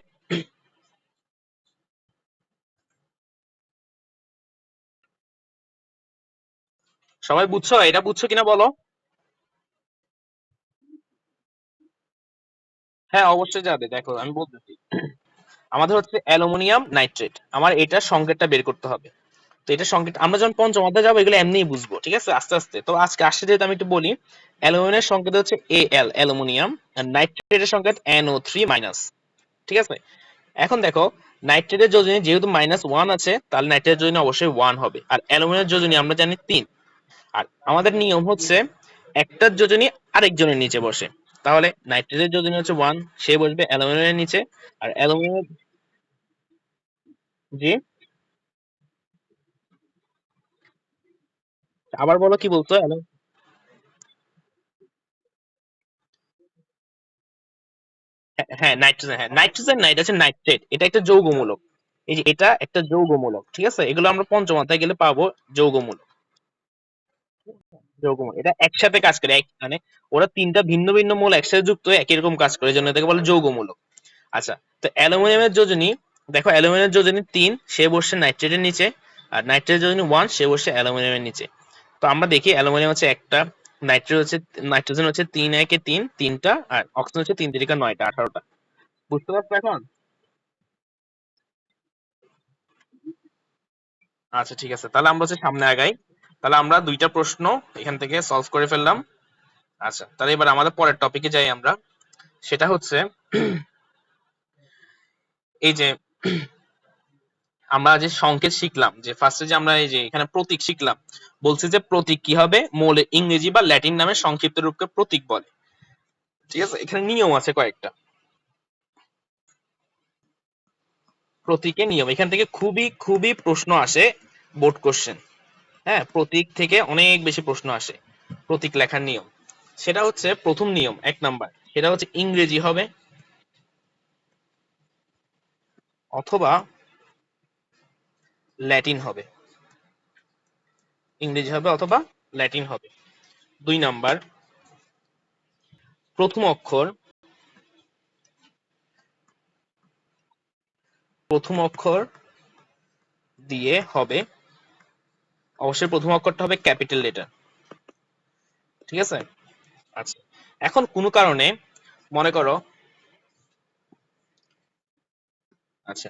সবাই বুঝছো, এটা বুঝছো কিনা বলো। হ্যাঁ, অবশ্যই যাবে, দেখো আমি বলতেছি। আমাদের হচ্ছে অ্যালুমিনিয়াম নাইট্রেট, আমার এটার সংকেতটা বের করতে হবে। তো এটা সংকেত আমরা যখন পঞ্চম অধ্যায়ে যাবো এগুলো এমনিই বুঝবো, ঠিক আছে, আস্তে আস্তে। তো আজকে আসছে যেহেতু আমি একটু বলি, অ্যালুমিনিয়ামের সংকেত হচ্ছে Al, অ্যালুমিনিয়াম, আর নাইট্রেটের সংকেত NO3 মাইনাস, ঠিক আছে। এখন দেখো, নাইট্রেটের যোজনী যেহেতু -1 আছে, তাহলে নাইট্রেটের যোজনী অবশ্যই 1 হবে, আর অ্যালুমিনিয়ামের যোজনী আমরা জানি 3। আর আমাদের নিয়ম হচ্ছে একটার যোজনী আরেকজনের নিচে বসে, তাহলে নাইট্রেটের যোজনী হচ্ছে 1, সে বসবে অ্যালুমিনিয়ামের নিচে। আর অ্যালুমিনিয়াম, জি, আবার বলো কি বলছো? হ্যাঁ নাইট্রোজেন, হ্যাঁ নাইট্রোজেন না, এটা হচ্ছে নাইট্রেট, এটা একটা যৌগমূলক। এই যে এটা একটা যৌগমূলক, ঠিক আছে, এগুলো আমরা পঞ্চম অধ্যায়ে গেলে পাবো। যৌগমূলক, যৌগমূলক এটা একসাথে কাজ করে, মানে ওরা তিনটা ভিন্ন ভিন্ন মূল একসাথে যুক্ত হয়ে একই রকম কাজ করে, এই জন্য এটাকে বলে যৌগমূলক। আচ্ছা, তো অ্যালুমিনিয়ামের যোজনী, দেখো অ্যালুমিনিয়ামের যোজনী 3, সে বসছে নাইট্রেটের নিচে, আর নাইট্রেটের যোজনী 1, সে বসছে অ্যালুমিনিয়ামের নিচে। তো আমরা দেখি অ্যালুমিনিয়াম হচ্ছে একটা, নাইট্রেট হচ্ছে, নাইট্রোজেন হচ্ছে 3 একে 3, তিনটা, আর অক্সিজেন হচ্ছে 3 3 9টা, 18টা। বুঝতে পারছো এখন? আচ্ছা ঠিক আছে, তাহলে আমরা হচ্ছে সামনে আগাই। তাহলে আমরা দুইটা প্রশ্ন এখান থেকে সলভ করে ফেললাম। আচ্ছা, তাহলে এবার আমাদের পরের টপিকে যাই আমরা। সেটা হচ্ছে এই যে আমরা যে সংকেত শিখলাম, যে ফার্স্টে যে আমরা এই যে এখানে প্রতীক শিখলাম, বলছে যে প্রতীক কি হবে, মৌলের ইংরেজি বা ল্যাটিন নামের সংক্ষিপ্ত রূপকে প্রতীক বলে। ঠিক আছে, এখানে নিয়ম আছে কয়েকটা, প্রতীকের নিয়ম, এখান থেকে খুবই খুবই প্রশ্ন আসে, বোর্ড কোশ্চেন। হ্যাঁ, প্রতীক থেকে অনেক বেশি প্রশ্ন আসে। প্রতীক লেখার নিয়ম, সেটা হচ্ছে প্রথম নিয়ম 1 নাম্বার, সেটা হচ্ছে ইংরেজি হবে অথবা ল্যাটিন হবে। ইংরেজি হবে অথবা ল্যাটিন হবে। 2 নাম্বার, প্রথম অক্ষর, প্রথম অক্ষর দিয়ে হবে, অবশ্যই প্রথম অক্ষরটা হবে ক্যাপিটাল লেটার, ঠিক আছে। আচ্ছা, এখন কোনো কারণে মনে করো, আচ্ছা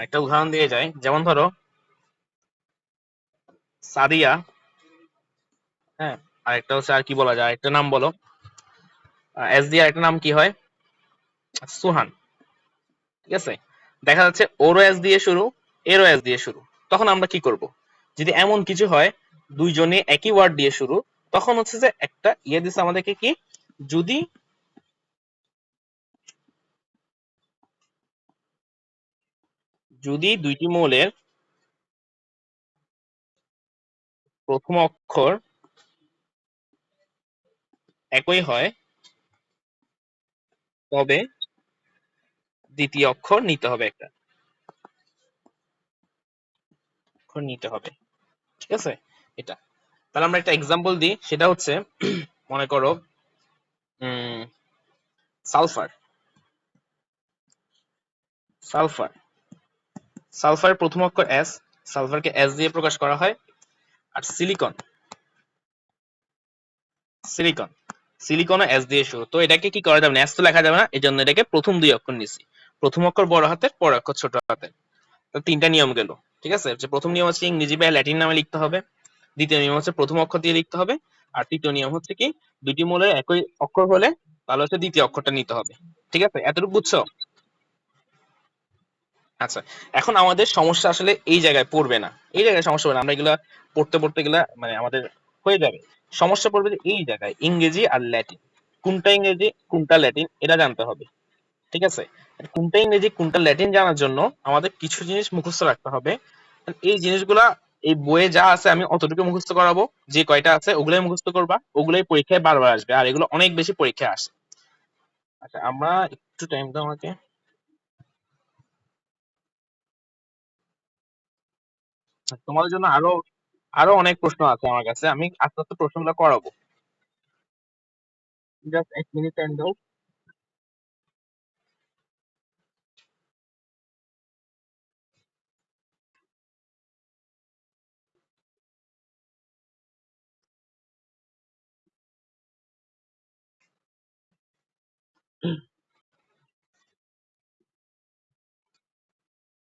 একটা উদাহরণ দিয়ে যায়, যেমন ধরো সাদিয়া, হ্যাঁ, আরেকটা হচ্ছে, আর কি বলা যায়, একটা নাম বলো, এস দিয়ে আরেকটা নাম কি হয়, সুহান, ঠিক আছে। দেখা যাচ্ছে ওরও এস দিয়ে শুরু, এরও এস দিয়ে শুরু, তখন আমরা কি করব? যদি এমন কিছু হয় দুইজনে একই ওয়ার্ড দিয়ে শুরু, তখন হচ্ছে যে একটা ইয়ে দিচ্ছে আমাদেরকে কি, যদি যদি দুইটি মৌলের প্রথম অক্ষর একই হয়, তবে দ্বিতীয় অক্ষর নিতে হবে, একটা অক্ষর নিতে হবে, ঠিক আছে। এটা, তাহলে আমরা একটা এক্সাম্পল দিই, সেটা হচ্ছে মনে করো সালফার, সালফার, সালফারের প্রথম অক্ষর এস, সালফারকে এস দিয়ে প্রকাশ করা হয়। আর সিলিকন, সিলিকন, সিলিকনও এস দিয়ে শুরু, তো এটাকে কি করা যাবে না, এস তো লেখা যাবে না, এই জন্য এটাকে প্রথম 2 অক্ষর নিছি, প্রথম অক্ষর বড় হাতের, পর অক্ষর ছোট হাতের। তো 3টা নিয়ম গেল, ঠিক আছে। যে প্রথম নিয়ম হচ্ছে ইংরেজি বা ল্যাটিন নামে লিখতে হবে, দ্বিতীয় নিয়ম হচ্ছে প্রথম অক্ষর দিয়ে লিখতে হবে, আর তৃতীয় নিয়ম হচ্ছে কি, দুইটি মৌলের একই অক্ষর হলে তাহলে হচ্ছে দ্বিতীয় অক্ষরটা নিতে হবে, ঠিক আছে। এতটুকু বুঝছো? আচ্ছা, এখন আমাদের সমস্যা আসলে এই জায়গায় পড়বে না, এই জায়গায় সমস্যা পড়বে না, আমরা এগুলা পড়তে পড়তে গেলা মানে আমাদের হয়ে যাবে। সমস্যা পড়বে যে এই জায়গায় ইংরেজি আর ল্যাটিন, কোনটা ইংরেজি কোনটা ল্যাটিন এটা জানতে হবে, ঠিক আছে। কোনটা ইংরেজি কোনটা ল্যাটিন জানার জন্য আমাদের কিছু জিনিস মুখস্থ রাখতে হবে। এই জিনিসগুলা এই বইয়ে যা আছে আমি অতটুকু মুখস্থ করাবো, যে কয়টা আছে ওগুলাই মুখস্থ করবা, ওগুলাই পরীক্ষায় বারবার আসবে, আর এগুলো অনেক বেশি পরীক্ষায় আসে। আচ্ছা, আমরা একটু টাইম দাও আমাকে। তোমাদের জন্য আরো আরো অনেক প্রশ্ন আছে আমার কাছে, আমি আস্তে আস্তে প্রশ্নগুলো করাবো। জাস্ট 1 মিনিট টাইম দাও।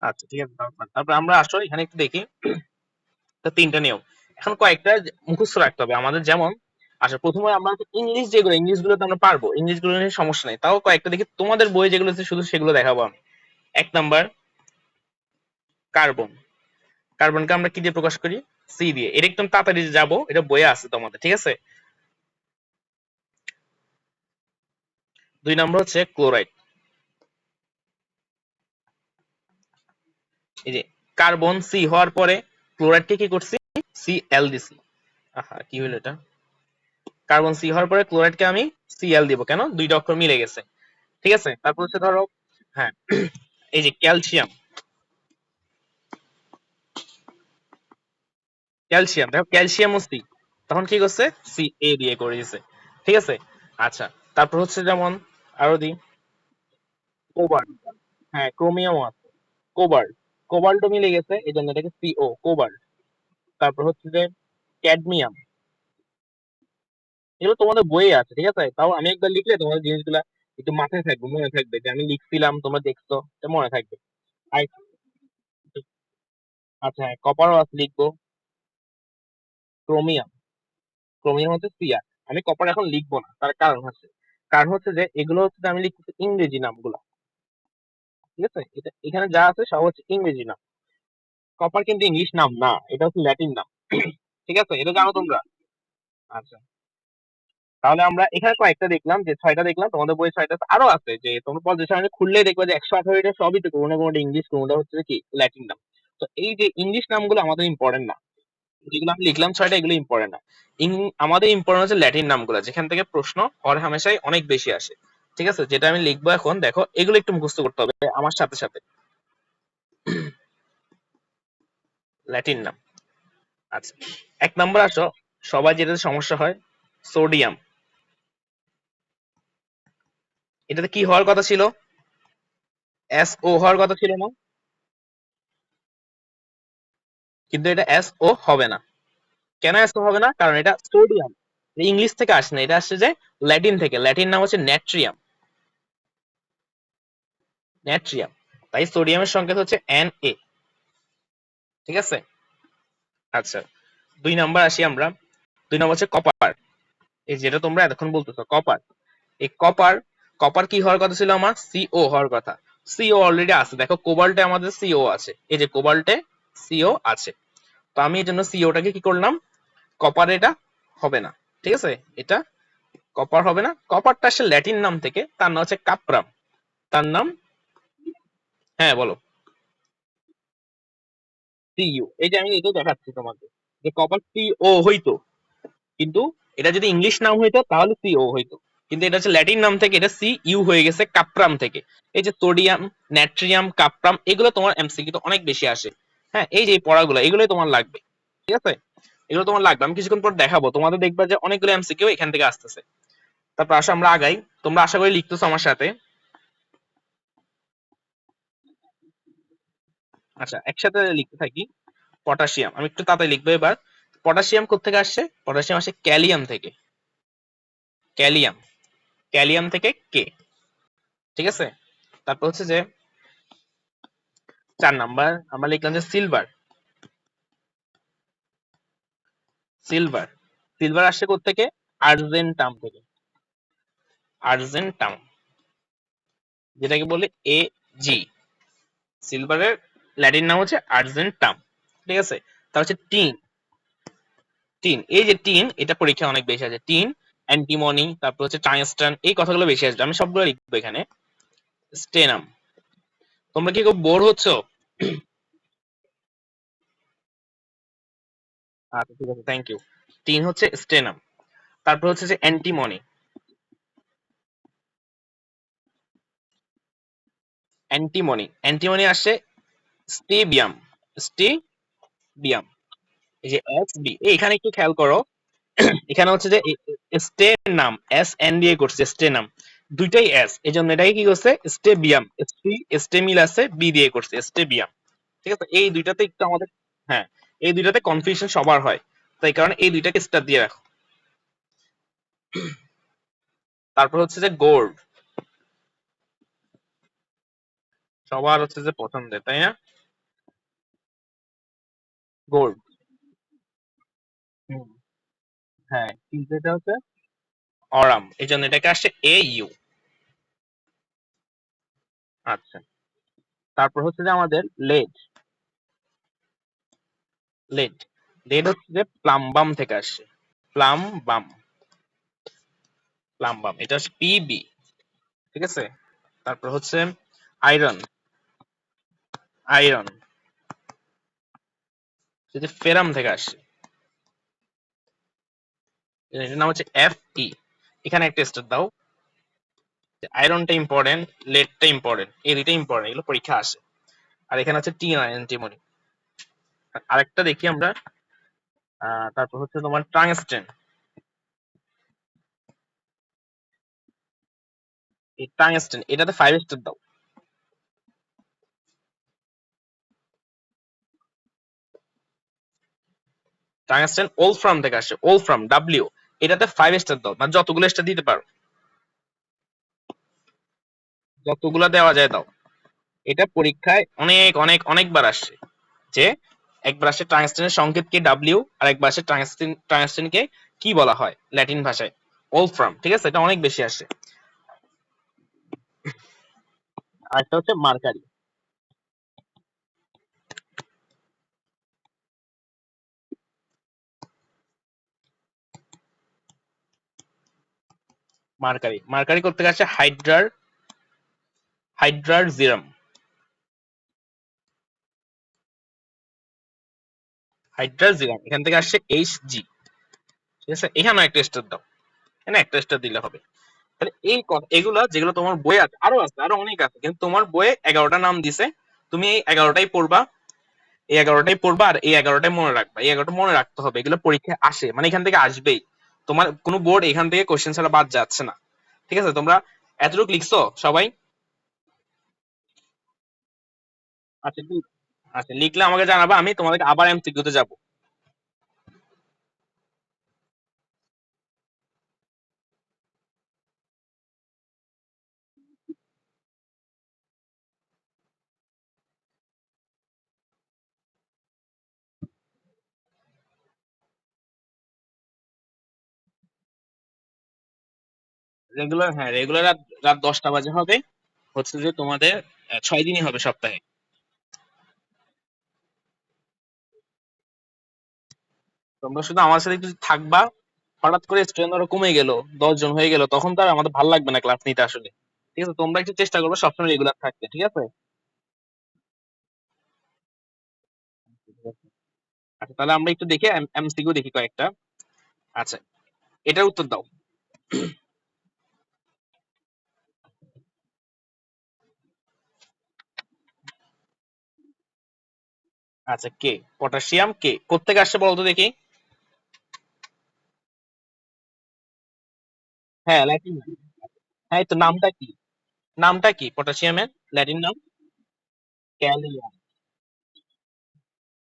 আচ্ছা ঠিক আছে, তারপর আমরা আসো এখানে একটু দেখি। তা তিনটা নিয়ম। এখন কয়েকটা মুখস্থ রাখতে হবে আমাদের, যেমন আচ্ছা প্রথমে আমরা ইংলিশ, যেগুলো ইংলিশ গুলো তো আমরা পারবো, ইংলিশ গুলো নিয়ে সমস্যা নেই, তাও কয়েকটা দেখি তোমাদের বই যেগুলো আছে শুধু সেগুলো দেখাবো আমি। এক নাম্বার, কার্বন। কার্বনকে আমরা কি দিয়ে প্রকাশ করি? সি দিয়ে। এটা একদম তাড়াতাড়ি যাবো, এটা বইয়ে আছে তোমাদের, ঠিক আছে। দুই নম্বর হচ্ছে ক্লোরাইড। এই যে কার্বন সি হওয়ার পরে ক্লোরাইডকে কি করছি? সি এল দিছি। আহা কি হলো এটা, কার্বন সি হওয়ার পরে ক্লোরাইডকে আমি সি এল দিব, কেন? দুইটা অক্ষর মিলে গেছে, ঠিক আছে। তারপর হচ্ছে ধরো, হ্যাঁ, এই যে ক্যালসিয়াম। ক্যালসিয়াম দেখো, ক্যালসিয়াম ও সি, তখন কি করছে? সি এ দিয়ে করে দিছে, ঠিক আছে। আচ্ছা, তারপর হচ্ছে যেমন আরো দিই, কোবাল্ট। হ্যাঁ, ক্রোমিয়াম আছে, কোবাল্ট। কোবাল্টও মিলে গেছে, এই জন্য এটাকে সিও, কোবাল্ট। তারপর হচ্ছে যে ক্যাডমিয়াম। এগুলো তোমাদের বইয়ে আছে, ঠিক আছে, তাও আমি একবার লিখলে তোমাদের জিনিসগুলা একটু মাথায় থাকবে, মনে থাকবে যে আমি লিখছিলাম, তোমরা দেখছো, এটা মনে থাকবে। আর আচ্ছা হ্যাঁ, কপারও আছে লিখবো। ক্রোমিয়াম, ক্রোমিয়াম হচ্ছে সিআর। আমি কপার এখন লিখবো না, তার কারণ হচ্ছে যে এগুলো হচ্ছে যে আমি লিখতেছি ইংরেজি নামগুলো, ঠিক আছে। এটা এখানে যা আছে সব হচ্ছে ইংরেজি নাম। কপার কিন্তু ইংলিশ নাম না, এটা হচ্ছে ল্যাটিন নাম, ঠিক আছে, এটা জানো তোমরা। আচ্ছা, তাহলে আমরা এখানে কয়েকটা দেখলাম, যে ছয়টা দেখলাম, তোমাদের বই ছয়টা আছে। আরো আছে, যে তোমরা পজিশন খুললেই দেখবে যে 118টা সবই তো কোনো না কোনো ইংলিশ, কোনোটা হচ্ছে কি ল্যাটিন নাম। তো এই যে ইংলিশ নামগুলো আমাদের ইম্পর্টেন্ট না, যেগুলো আমি লিখলাম ছয়টা, এগুলো ইম্পর্টেন্ট না। আমাদের ইম্পর্টেন্ট হচ্ছে ল্যাটিন নামগুলো, যেখান থেকে প্রশ্ন হর হামেশাই অনেক বেশি আসে, ঠিক আছে। যেটা আমি লিখবো এখন, দেখো এগুলো একটু মুখস্থ করতে হবে আমার সাথে সাথে। ল্যাটিন নাম। আচ্ছা, এক নম্বর আসো, সবাই যেটাতে সমস্যা হয়, সোডিয়াম। এটাতে কি হওয়ার কথা ছিল? এস ও হওয়ার কথা ছিল না? কিন্তু এটা এস ও হবে না। কেন এস ও হবে না? কারণ এটা সোডিয়াম, ইংলিশ থেকে আসে না, এটা আসছে যে ল্যাটিন থেকে। ল্যাটিন নাম হচ্ছে ন্যাট্রিয়াম, ন্যাট্রিয়াম। তাই সোডিয়ামের সংকেত হচ্ছে Na, ঠিক আছে। আচ্ছা, দুই নাম্বার আসি আমরা। দুই নাম্বার হচ্ছে কপার। এই যেটা তোমরা এতক্ষণ বলতেছো কপার, এই কপার, কপার কি হওয়ার কথা ছিল আমার? সিও হওয়ার কথা। সিও অলরেডি আছে, দেখো কোবাল্টে আমাদের সিও আছে, এই যে কোবাল্টে সিও আছে। তো আমি এই জন্য সিওটাকে কি করলাম? কপার এটা হবে না, ঠিক আছে। এটা কপার হবে না। কপারটা আসলে ল্যাটিন নাম থেকে, তার নাম হচ্ছে কাপ্রাম, তার নাম। হ্যাঁ বলো। সিইউ, এই যে আমি এটা দেখাচ্ছি তোমাকে, যে কপার সিও হইতো, কিন্তু এটা যদি ইংলিশ নাম হইতো তাহলে সিও হইতো, কিন্তু এটা হচ্ছে ল্যাটিন নাম থেকে, এটা সি ইউ হয়ে গেছে কাপ্রাম থেকে। এই যে সোডিয়াম, ন্যাট্রিয়াম, কাপ্রাম, এগুলো তোমার এমসিকিউ তো অনেক বেশি আসে। হ্যাঁ, এই যে এই পড়াগুলো, এগুলোই তোমার লাগবে, ঠিক আছে। এগুলো তোমার লাগবে, আমি কিছুক্ষণ পর দেখাবো তোমাদের, দেখবা যে অনেকগুলো এমসিকিউ এখান থেকে আসতেছে। তারপর আসো আমরা আগাই, তোমরা আশা করি লিখতেছো আমার সাথে। আচ্ছা, একসাথে লিখতে থাকি। পটাশিয়াম, আমি একটু তাড়াতাড়ি লিখবো এবার। পটাশিয়াম কোত্থেকে আসছে? পটাশিয়াম আসে ক্যালিয়াম থেকে। ক্যালিয়াম, ক্যালিয়াম থেকে কে, ঠিক আছে। তারপর হচ্ছে যে 4 নাম্বার আমরা লিখলাম যে সিলভার। সিলভার, সিলভার আসছে কোত্থেকে? আর্জেন্টাম থেকে। আর্জেন্টাম, যেটাকে বলে এ জি। সিলভারের ল্যাটিন নাম হচ্ছে আর্জেন্টাম, ঠিক আছে। তার হচ্ছে টিন। টিন, এই যে টিন, এটা পরীক্ষা অনেক বেশি আছে। টিন, অ্যান্টিমনি, তারপর হচ্ছে টাংস্টান, এই কথাগুলো বেশি আসবে, আমি সবগুলো লিখবো এখানে। স্টেনাম। তোমরা কি খুব বোর হচ্ছ? আচ্ছা ঠিক আছে, থ্যাংক ইউ। টিন হচ্ছে স্টেনাম। তারপর হচ্ছে যে অ্যান্টিমনি। অ্যান্টিমনি, অ্যান্টিমনি আসছে স্টেবিয়াম। স্টেবিয়াম, এই যে এস বি, এখানে একটু খেয়াল করো, এখানে হচ্ছে যে স্টে নাম এস এন দিয়ে করছে, স্টে নাম দুইটাই এস, এই জন্য এটাকে কি করছে? স্টেবিয়াম, স্টে মিল আছে, বি দিয়ে করছে স্টেবিয়াম, ঠিক আছে। এই দুইটাতে একটু আমাদের, হ্যাঁ, এই দুইটাতে কনফিউশন সবার হয়, তাই কারণে এই দুইটাকে স্টার দিয়ে রাখো। তারপর হচ্ছে যে গোল্ড, সবার হচ্ছে যে পছন্দের, তাই না? গোল্ড, হুম, হ্যাঁ কিন্তু এটা হচ্ছে অরাম, এই জন্য এটাকে আসছে এ ইউ। আচ্ছা, তারপর হচ্ছে যে আমাদের লেড। লেড, লেড হচ্ছে যে প্লাম্বাম থেকে আসছে। প্লাম বাম, প্লাম্বাম, এটা হচ্ছে পিবি। ঠিক আছে, তারপর হচ্ছে আয়রন। আয়রন যেটা ফেরাম থেকে আসছে, এটার নাম হচ্ছে এফ ই। এখানে একটা স্টার দাও। আয়রনটা ইম্পর্টেন্ট, লেডটা ইম্পর্টেন্ট, এই দুইটা ইম্পর্টেন্ট, এগুলো পরীক্ষা আসে। আর এখানে হচ্ছে টি নয় অ্যান্টিমনি। আরেকটা দেখি আমরা। তারপর হচ্ছে তোমার টাংস্টেন। এই টাংস্টেন এটাতে 5 স্টার দাও। টাংস্টেন ওলফ্রাম থেকে আসছে, ওলফ্রাম ডাব্লিউ। এটাতে 5 স্টার দাও, মানে যতগুলো স্টার দিতে পারো, যতগুলো দেওয়া যায় দাও। এটা পরীক্ষায় অনেক অনেক অনেকবার আসছে, যে একবার আসে টাংস্টেনের সংকেত কি ডাব্লিউ, আর একবার আসে টাংস্টেনকে কি বলা হয় ল্যাটিন ভাষায়, ওলফ্রাম। ঠিক আছে, এটা অনেক বেশি আসে। আর একটা হচ্ছে মার্কারি। মার্কারি, মার্কারি করতে আসছে হাইড্রার, হাইড্রার জিরাম। হাইড্রার জিরাম এখান থেকে আসছে এইচ জি। ঠিক আছে, এখানে একটা স্টার দাও, এখানে একটা স্টার দিলে হবে। তাহলে এই এগুলা যেগুলো তোমার বই আছে, আরো আছে, আরো অনেক আছে, কিন্তু তোমার বইয়ে 11টা নাম দিছে, তুমি এই 11টাই পড়বা। এই 11টাই পড়বা, আর এই 11টাই মনে রাখবা। এই 11টা মনে রাখতে হবে, এগুলো পরীক্ষায় আসে, মানে এখান থেকে আসবেই। তোমার কোনো বোর্ড এখান থেকে কোশ্চেন ছাড়া বাদ যাচ্ছে না। ঠিক আছে, তোমরা এতটুকু লিখছো সবাই? আচ্ছা আচ্ছা, লিখলে আমাকে জানাবা, আমি তোমাদেরকে আবার এমসিকিউ তে যাবো। রেগুলার, হ্যাঁ রেগুলার রাত রাত 10টা বাজে হবে। হচ্ছে যে তোমাদের 6 দিনই হবে সপ্তাহে। তোমরা শুধু আমার সাথে একটু থাকবা। হঠাৎ করে স্টুডেন্ট আরো কমে গেল, 10 জন হয়ে গেল, তখন তো আর আমাদের ভালো লাগবে না ক্লাস নিতে আসলে। ঠিক আছে, তোমরা একটু চেষ্টা করবে সবসময় রেগুলার থাকতে, ঠিক আছে? আচ্ছা, তাহলে আমরা একটু দেখি এমসিকিউ দেখি কয়েকটা। আচ্ছা, এটার উত্তর দাও। আচ্ছা, কে পটাশিয়াম কে কোত্থেকে আসছে বলতো দেখি। হ্যাঁ, ল্যাটিন। হ্যাঁ, এই তো নামটা কি? নামটা কি পটাশিয়ামের ল্যাটিন নাম? ক্যালিয়াম।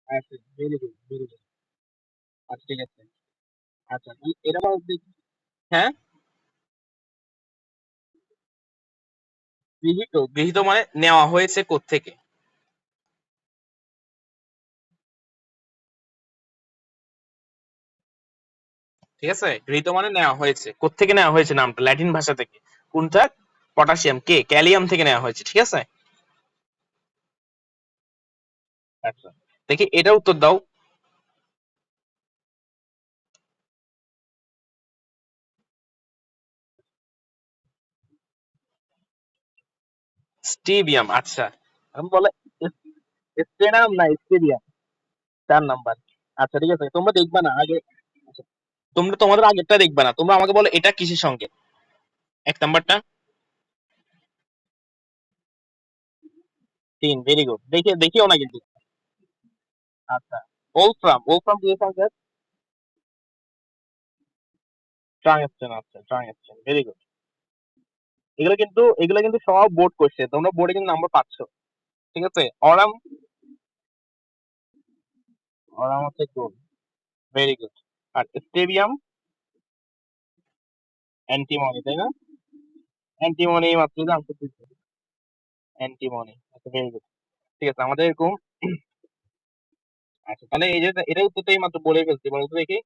আচ্ছা, ভেরি গুড, ভেরি গুড। আচ্ছা, ঠিক আছে। আচ্ছা, এটা বলো দেখি। হ্যাঁ, গৃহীত, গৃহীত মানে নেওয়া হয়েছে কোত্থেকে। ঠিক আছে, গৃহীত মানে নেওয়া হয়েছে, কোত্থেকে নেওয়া হয়েছে নামটা, ল্যাটিন ভাষা থেকে। কোনটা? পটাশিয়াম কে ক্যালিয়াম থেকে নেওয়া হয়েছে, ঠিক আছে। আচ্ছা, দেখি এটা উত্তর দাও। স্টেবিয়াম, আচ্ছা। আমি বলে স্টেনাম না স্টেডিয়াম, 4 নাম্বার। আচ্ছা, ঠিক আছে, তোমরা দেখবা না আগে। আচ্ছা, তোমরা তোমাদের আগেরটা দেখবা না, তোমরা আমাকে বলো এটা কিসের সঙ্গে। 1 নাম্বারটা। 3, ভেরি গুড। দেখে দেখিও না কিন্তু। আচ্ছা, ওলফ্রাম, ওলফ্রাম কিসের সঙ্গে? ট্রাংস্টেন, আচ্ছা ট্রাংস্টেন, ভেরি গুড। এগুলো কিন্তু সব বোর্ড করছে, তোমরা বোর্ডে কিন্তু নাম্বার পাচ্ছ। ঠিক আছে, অরাম। অরাম হচ্ছে গোল, ভেরি গুড। আর স্টেডিয়াম? অ্যান্টিমনি, তাই না? অ্যান্টিমনি মাত্র যে আনসার দিচ্ছে। অ্যান্টিমনি, আচ্ছা ভেরি গুড। ঠিক আছে, আমাদের এরকম। আচ্ছা, তাহলে এই যে এটা উত্তরটাই মাত্র বলে ফেলছি, বলতো দেখি।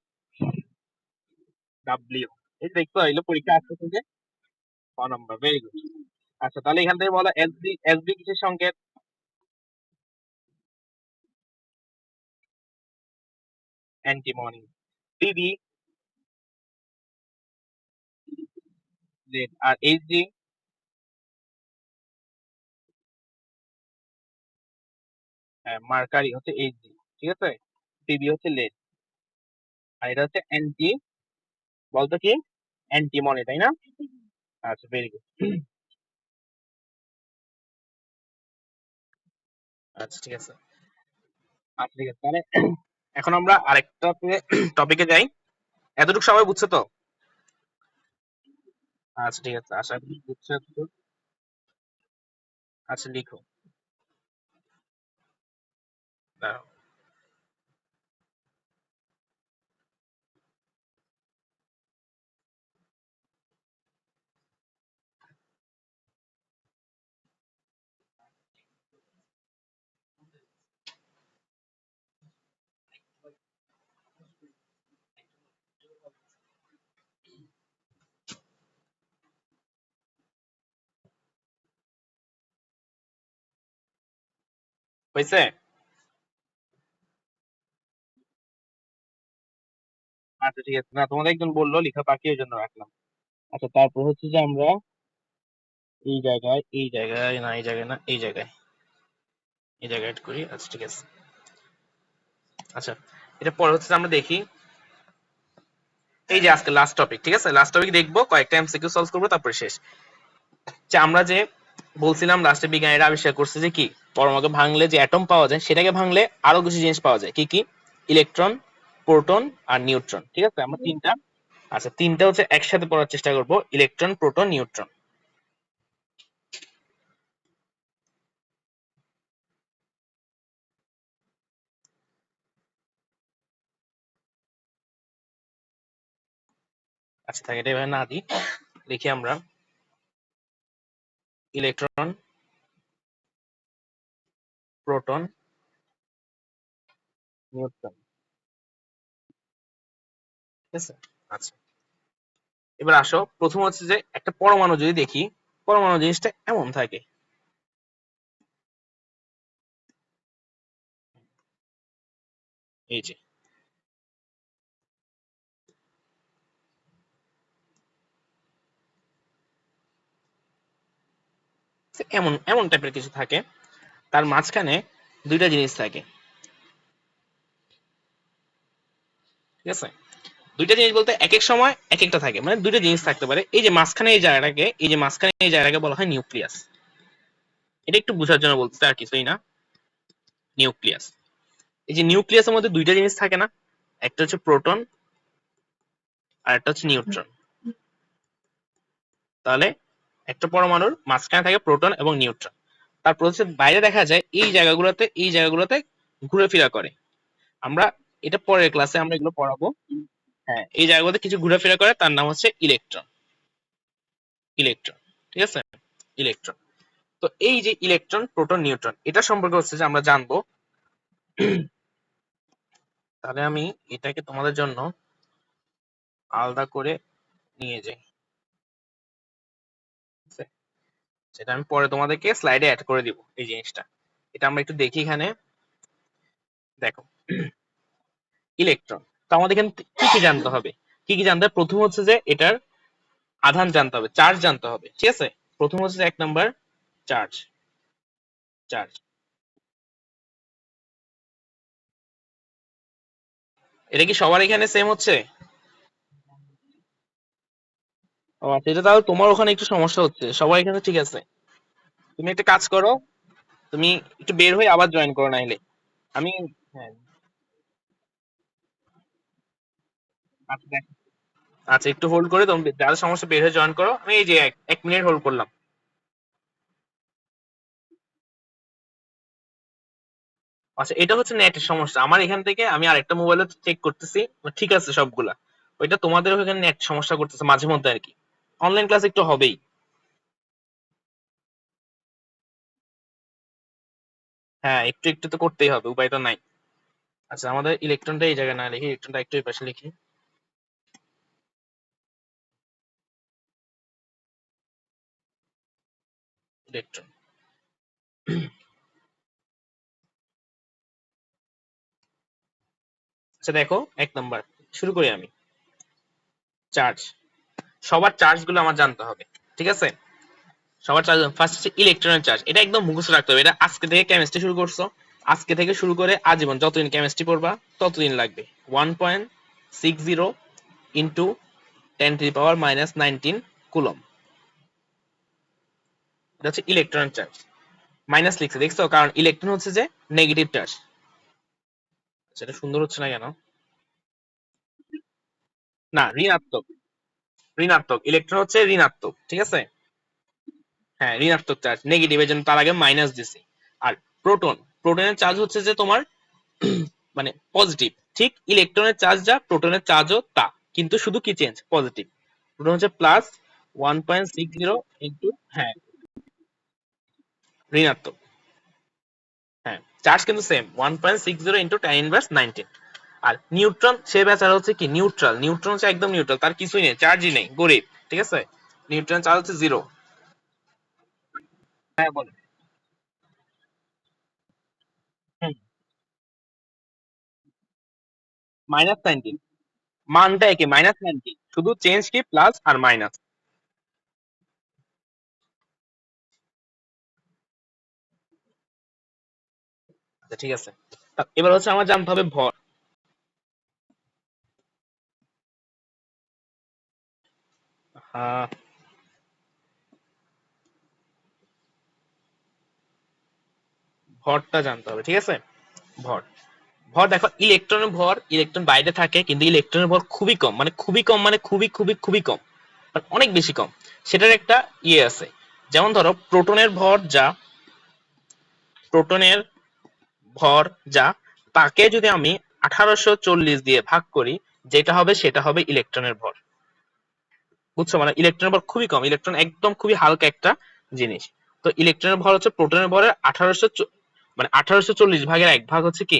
ডাব্লিউ। এই যে দেখছো এগুলো পরীক্ষা আসছে থেকে 6 নম্বর, ভেরি গুড। আচ্ছা তাহলে এখান থেকে বলো এসডি, এসডি কিসের সংকেত? অ্যান্টিমনি। পিবি জেড, আর এইচজি মার্কারি হচ্ছে এইচজি, ঠিক আছে। পিবি হচ্ছে লেড, আর এটা হচ্ছে অ্যান্টি, বলতো কি অ্যান্টিমনি, তাই না? আচ্ছা ভেরি গুড। আচ্ছা ঠিক আছে। আচ্ছা ঠিক আছে তাহলে এখন আমরা আরেকটা টপিকে যাই। এতটুকু সবাই বুঝছো তো? আচ্ছা ঠিক আছে, আশা করি বুঝছো এতটুকু। আচ্ছা লিখো। দাঁড়াও। হয়েছে? আচ্ছা ঠিক আছে, না তোমাদের একজন বললো লিখা বাকি, ওই জন্য রাখলাম। আচ্ছা তারপর হচ্ছে যে আমরা এই জায়গায়, এই জায়গায় না, এই জায়গায় না, এই জায়গায়, এই জায়গায় add করি। আচ্ছা ঠিক আছে। আচ্ছা এটা পরে হচ্ছে যে আমরা দেখি এই যে আজকে লাস্ট টপিক, ঠিক আছে, লাস্ট টপিক দেখবো, কয়েকটা এমসিকিউ সলভ করবো, তারপরে শেষ। যে আমরা যে বলছিলাম লাস্টে বিজ্ঞানীরা আবিষ্কার করছে যে কি, পরমাণুকে ভাঙলে যে অ্যাটম পাওয়া যায়, সেটাকে ভাঙলে আরো কিছু জিনিস পাওয়া যায়। কি কি? ইলেকট্রন, প্রোটন আর নিউট্রন, ঠিক আছে, আমরা তিনটা। আচ্ছা তিনটা হচ্ছে একসাথে পড়ার চেষ্টা করব, ইলেকট্রন, প্রোটন, নিউট্রন। আচ্ছা থাকে এটা এভাবে না দিই, লিখি আমরা ইলেকট্রন, প্রোটন, নিউট্রন, ঠিক আছে। আচ্ছা এবার আসো, প্রথম হচ্ছে যে একটা পরমাণু যদি দেখি, পরমাণু জিনিসটা এমন থাকে, এই যে এমন এমন টাইপের কিছু থাকে, তার মাঝখানে দুইটা জিনিস থাকে, ঠিক আছে। দুইটা জিনিস বলতে এক এক সময় এক একটা থাকে, মানে দুইটা জিনিস থাকতে পারে। এই যে মাঝখানে এই জায়গাটাকে, এই যে মাঝখানে এই জায়গাটাকে বলা হয় নিউক্লিয়াস। এটা একটু বোঝার জন্য বলতেছে, আর কিছুই না। নিউক্লিয়াস, এই যে নিউক্লিয়াসের মধ্যে দুইটা জিনিস থাকে না, একটা হচ্ছে প্রোটন আর একটা হচ্ছে নিউট্রন। তাহলে একটা পরমাণুর মাঝখানে থাকে প্রোটন এবং নিউট্রন। তারপর হচ্ছে বাইরে দেখা যায় এই জায়গাগুলোতে, এই জায়গাগুলোতে ঘুরে ফিরা করে। আমরা এটা পরের ক্লাসে আমরা এগুলো পড়াবো। হ্যাঁ এই জায়গাগুলোতে কিছু ঘোরাফেরা করে, তার নাম হচ্ছে ইলেকট্রন। ইলেকট্রন, ঠিক আছে, ইলেকট্রন। তো এই যে ইলেকট্রন, প্রোটন, নিউট্রন, এটা সম্পর্কে হচ্ছে যে আমরা জানবো। তাহলে আমি এটাকে তোমাদের জন্য আলাদা করে নিয়ে যাই, ঠিক আছে? সেটা আমি পরে তোমাদেরকে স্লাইডে অ্যাড করে দিব এই জিনিসটা। এটা আমরা একটু দেখি এখানে, দেখো ইলেকট্রন। তো আমাদের এখানে কি কি জানতে হবে? কি কি জানতে হবে? প্রথম হচ্ছে যে এটার আধান জানতে হবে, চার্জ জানতে হবে, ঠিক আছে। প্রথম হচ্ছে যে 1 নম্বর চার্জ। চার্জ, এটা কি সবার এখানে সেম হচ্ছে? ও আচ্ছা, এটা তাহলে তোমার ওখানে একটু সমস্যা হচ্ছে, সবার এখানে ঠিক আছে। তুমি একটা কাজ করো, তুমি একটু বের হয়ে আবার জয়েন করো নাইলে। আমি, হ্যাঁ আচ্ছা দেখো। আচ্ছা একটু হোল্ড করে তুমি যাদের সমস্যা বের হয়ে জয়েন করো, আমি এই যে 1 মিনিট হোল্ড করলাম। আচ্ছা এটা হচ্ছে নেটের সমস্যা, আমার এখান থেকে আমি আরেকটা মোবাইলে চেক করতেছি, ঠিক আছে সবগুলা। ওইটা তোমাদের ওখানে নেট সমস্যা করতেছে মাঝে মধ্যে আর কি। অনলাইন ক্লাস একটু হবেই। হ্যাঁ একটু একটু তো করতেই হবে, উপায় তো নাই। আচ্ছা আমাদের ইলেকট্রনটা এই জায়গায় না লিখি, ইলেকট্রনটা একটু এই পাশে লিখি। ইলেকট্রন। আচ্ছা দেখো 1 নাম্বার শুরু করি আমি। চার্জ, সবার চার্জ গুলো আমার জানতে হবে, ঠিক আছে? সবার চার্জ ফার্স্ট হচ্ছে ইলেকট্রনের চার্জ। এটা একদম মুখস্থ রাখতে হবে। এটা আজকে থেকে কেমিস্ট্রি শুরু করছো, আজকে থেকে শুরু করে আজীবন যতদিন কেমিস্ট্রি পড়বা ততদিন লাগবে। 1.60 ইন্টু 10⁻⁻19 কুলম। এটা হচ্ছে ইলেকট্রনের চার্জ। মাইনাস লিখছে দেখছো, কারণ ইলেকট্রন হচ্ছে যে নেগেটিভ চার্জ। সেটা সুন্দর হচ্ছে না কেন? না, ঋণাত্মক। ঋণাত্মক, ইলেকট্রন হচ্ছে ঋণাত্মক, ঠিক আছে? হ্যাঁ, ঋণাত্মক চার্জ, নেগেটিভ, এর জন্য তার আগে মাইনাস দিছি। আর প্রোটন, প্রোটনের চার্জ হচ্ছে যে তোমার মানে পজিটিভ। ঠিক ইলেকট্রনের চার্জ যা, প্রোটনের চার্জও তা, কিন্তু শুধু কি চেঞ্জ, পজিটিভ। প্রোটন হচ্ছে প্লাস 1.60 ইন্টু, হ্যাঁ, ঋণাত্মক। হ্যাঁ, চার্জ কিন্তু সেম, 1.60 ইন্টু 10⁻19। আর নিউট্রন, সে বেচারা হচ্ছে কি নিউট্রাল। নিউট্রন হচ্ছে একদম নিউট্রাল, তার কিছুই নেই, চার্জই নেই, গরিব, ঠিক আছে? নিউট্রন চার্জ হচ্ছে 0। হ্যাঁ বলো। -19, মানটা একই, -19, শুধু চেঞ্জ কি প্লাস আর মাইনাস। আচ্ছা ঠিক আছে, এবার হচ্ছে আমার জানতে হবে ভর। আহ, ভরটা জানতে হবে, ঠিক আছে? ভর, ভর দেখো, ইলেকট্রনের ভর, ইলেকট্রন বাইরে থাকে কিন্তু ইলেকট্রনের ভর খুবই কম, মানে খুবই কম, মানে খুবই খুবই খুবই কম, মানে অনেক বেশি কম। সেটার একটা ইয়ে আছে, যেমন ধরো প্রোটনের ভর যা, প্রোটনের ভর যা, তাকে যদি আমি 1840 দিয়ে ভাগ করি, যেটা হবে সেটা হবে ইলেকট্রনের ভর। বুঝছো? মানে ইলেকট্রনের ভর খুবই কম, ইলেকট্রন একদম খুবই হালকা একটা জিনিস। তো ইলেকট্রনের ভর হচ্ছে প্রোটনের ভরের 1840 ভাগের 1 ভাগ হচ্ছে কি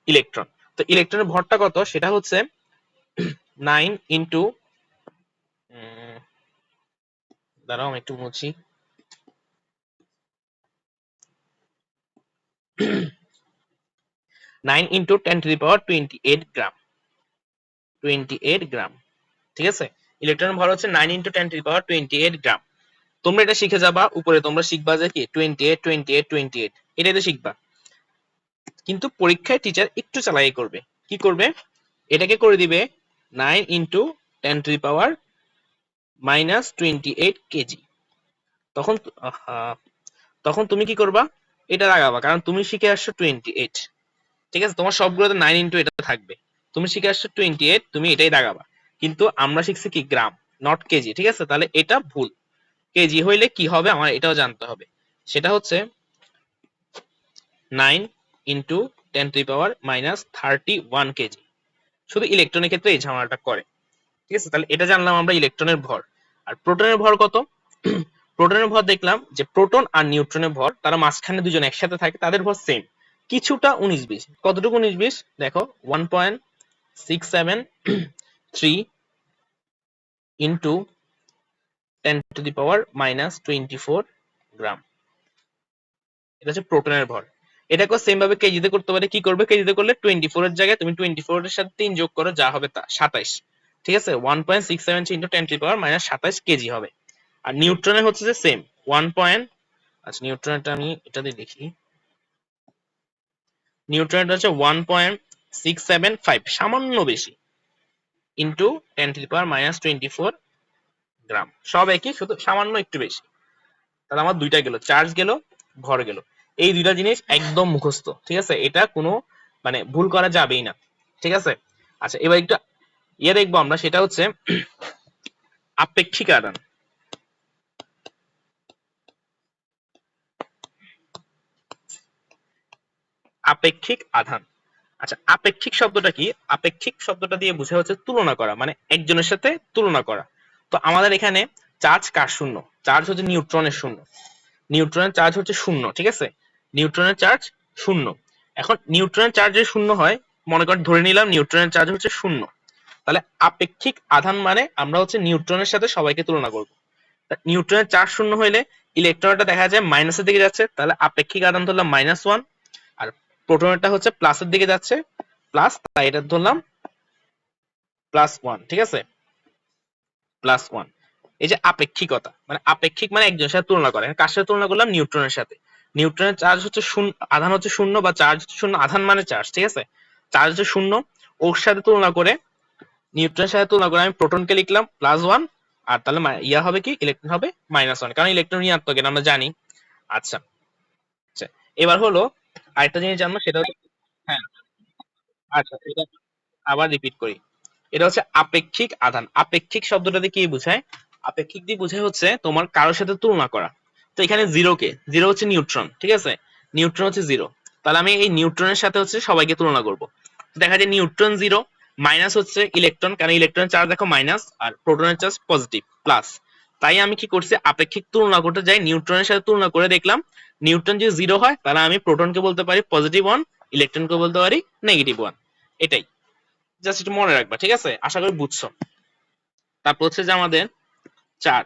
ইলেকট্রন। তো ইলেকট্রনের ভরটা কত, সেটা হচ্ছে 9 ইন্টু, দাঁড়াও আমি একটু মুছি, 9 × 10⁻28 গ্রাম। 28 গ্রাম, ঠিক আছে? ইলেকট্রনের ভর হচ্ছে 9 × 10⁻28 গ্রাম। তোমরা এটা শিখে যাবা, উপরে তোমরা শিখবা যে কি 28 28 28, এটাই তো শিখবা। কিন্তু পরীক্ষায় টিচার একটু চালাই করবে, কি করবে, এটাকে করে দিবে 9 × 10⁻⁻28 কেজি। তখন তখন তুমি কি করবা, এটা লাগাবা, কারণ তুমি শিখে আসছো 28, ঠিক আছে? তোমার সবগুলোতে 9 এটা থাকবে, তুমি শিখে আসছো 28, তুমি এটাই দাগাবা। কিন্তু আমরা শিখছি কি গ্রাম, নট কেজি, ঠিক আছে? তাহলে এটা ভুল। কেজি হইলে কি হবে আমার এটাও জানতে হবে। সেটা হচ্ছে 9 × 10⁻⁻31 কেজি। শুধু ইলেকট্রনের ক্ষেত্রে এই ঝামেলাটা করে, ঠিক আছে? তাহলে এটা জানলাম আমরা ইলেকট্রনের ভর। আর প্রোটনের ভর কত? প্রোটনের ভর দেখলাম যে প্রোটন আর নিউট্রনের ভর, তারা মাঝখানে দুজন একসাথে থাকে, তাদের ভর সেম, কিছুটা 19-20। কতটুকু 19-20 দেখো, 1.673 ইন্টু 10⁻⁻24 গ্রাম। এটা হচ্ছে প্রোটনের ভর। এটাকে সেম ভাবে কেজিতে করতে পারে, কি করবে, কেজিতে করলে 24 এর জায়গায় তুমি 24 এর সাথে 3 যোগ করো, যা হবে তা 27, ঠিক আছে? 1.673 ইন্টু 10⁻⁻27 কেজি হবে। আর নিউট্রনের হচ্ছে যে সেম 1 পয়েন্ট, আচ্ছা নিউট্রনটা আমি এটা দিয়ে দেখি, নিউট্রনটা হচ্ছে 1.675, সামান্য বেশি, ইন্টু 10⁻⁻24 গ্রাম। সব একই, শুধু সামান্য একটু বেশি। তাহলে আমার দুইটা গেল, চার্জ গেল, ভর গেল। এই দুইটা জিনিস একদম মুখস্থ, ঠিক আছে? এটা কোনো মানে ভুল করা যাবেই না, ঠিক আছে? আচ্ছা এবার একটু ইয়ে দেখবো আমরা, সেটা হচ্ছে আপেক্ষিক আদান। আপেক্ষিক আধান। আচ্ছা আপেক্ষিক শব্দটা কি? আপেক্ষিক শব্দটা দিয়ে বোঝা হচ্ছে তুলনা করা, মানে একজনের সাথে তুলনা করা। তো আমাদের এখানে চার্জ কার শূন্য? চার্জ হচ্ছে নিউট্রনের শূন্য। নিউট্রনের চার্জ হচ্ছে শূন্য, ঠিক আছে? নিউট্রনের চার্জ শূন্য। এখন নিউট্রনের চার্জ যদি শূন্য হয়, মনে কর ধরে নিলাম নিউট্রনের চার্জ হচ্ছে শূন্য, তাহলে আপেক্ষিক আধান মানে আমরা হচ্ছে নিউট্রনের সাথে সবাইকে তুলনা করব। নিউট্রনের চার্জ শূন্য হইলে ইলেকট্রনটা দেখা যায় মাইনাসের দিকে যাচ্ছে, তাহলে আপেক্ষিক আধান ধরলাম -1, আর প্রোটনেরটা হচ্ছে প্লাসের দিকে যাচ্ছে প্লাস, তাই এটা ধরলাম +1। ঠিক আছে, +1। এই যে আপেক্ষিকতা, মানে আপেক্ষিক মানে একজনের সাথে তুলনা করা, কার সাথে তুলনা করলাম? নিউট্রনের সাথে। নিউট্রনের চার্জ হচ্ছে শূন্য, আধান হচ্ছে শূন্য, বা চার্জ হচ্ছে শূন্য, আধান মানে চার্জ, ঠিক আছে, চার্জ হচ্ছে শূন্য, ওর সাথে তুলনা করে, নিউট্রনের সাথে তুলনা করে আমি প্রোটনকে লিখলাম +1, আর তাহলে ইয়া হবে কি, ইলেকট্রন হবে -1, কারণ ইলেকট্রন ঋণাত্মক, এটা আমরা জানি। আচ্ছা আচ্ছা, এবার হলো আরেকটা জিনিস জানবো, সেটা হচ্ছে, হ্যাঁ, আচ্ছা, এটা আবার রিপিট করি। এটা হচ্ছে আপেক্ষিক আধান। আপেক্ষিক শব্দটাতে কি বোঝায়? আপেক্ষিক দিয়ে বোঝায় হচ্ছে তোমার কারোর সাথে তুলনা করা। তো এখানে জিরো হচ্ছে নিউট্রন, ঠিক আছে, নিউট্রন হচ্ছে জিরো, তাহলে আমি এই নিউট্রনের সাথে হচ্ছে সবাইকে তুলনা করব। দেখা যায় নিউট্রন জিরো, মাইনাস হচ্ছে ইলেকট্রন, কারণ ইলেকট্রনের চার্জ দেখো মাইনাস, আর প্রোটনের চার্জ পজিটিভ প্লাস। তাই আমি কি করছি, আপেক্ষিক তুলনা করতে যাই, নিউট্রনের সাথে তুলনা করে দেখলাম নিউট্রন যদি জিরো হয়, তাহলে আমি প্রোটনকে বলতে পারি +1, ইলেকট্রনকে বলতে পারি -1। এটাই জাস্ট একটু মনে রাখবা, ঠিক আছে, আশা করি বুঝছো। তারপর হচ্ছে যে আমাদের 4,